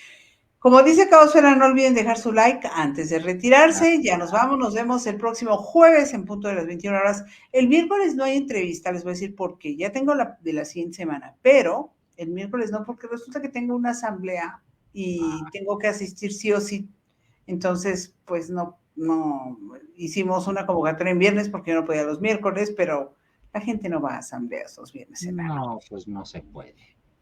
Como dice Caosfera, no olviden dejar su like antes de retirarse. Ya nos vamos, nos vemos el próximo jueves en punto de las 21 horas. El miércoles no hay entrevista, les voy a decir por qué. Ya tengo la de la siguiente semana, pero el miércoles no, porque resulta que tengo una asamblea y tengo que asistir sí o sí. Entonces, pues no hicimos una convocatoria en viernes porque yo no podía los miércoles, pero la gente no va a asambleas los viernes en la No, noche. pues no se puede.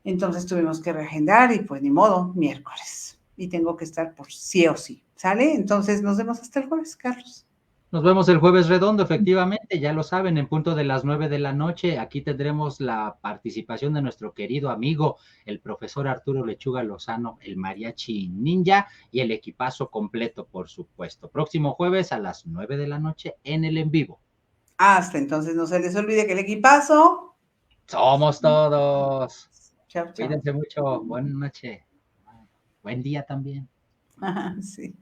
Entonces tuvimos que reagendar y pues ni modo, miércoles. Y tengo que estar por sí o sí. ¿Sale? Entonces nos vemos hasta el jueves, Carlos. Nos vemos el jueves redondo, efectivamente, ya lo saben, en punto de las 9 de la noche. Aquí tendremos la participación de nuestro querido amigo, el profesor Arturo Lechuga Lozano, el mariachi ninja y el equipazo completo, por supuesto. Próximo jueves a las 9 de la noche en el en vivo. Hasta entonces no se les olvide que el equipazo. Somos todos. Chao, chao. Cuídense mucho. Buenas noches. Buen día también. Sí.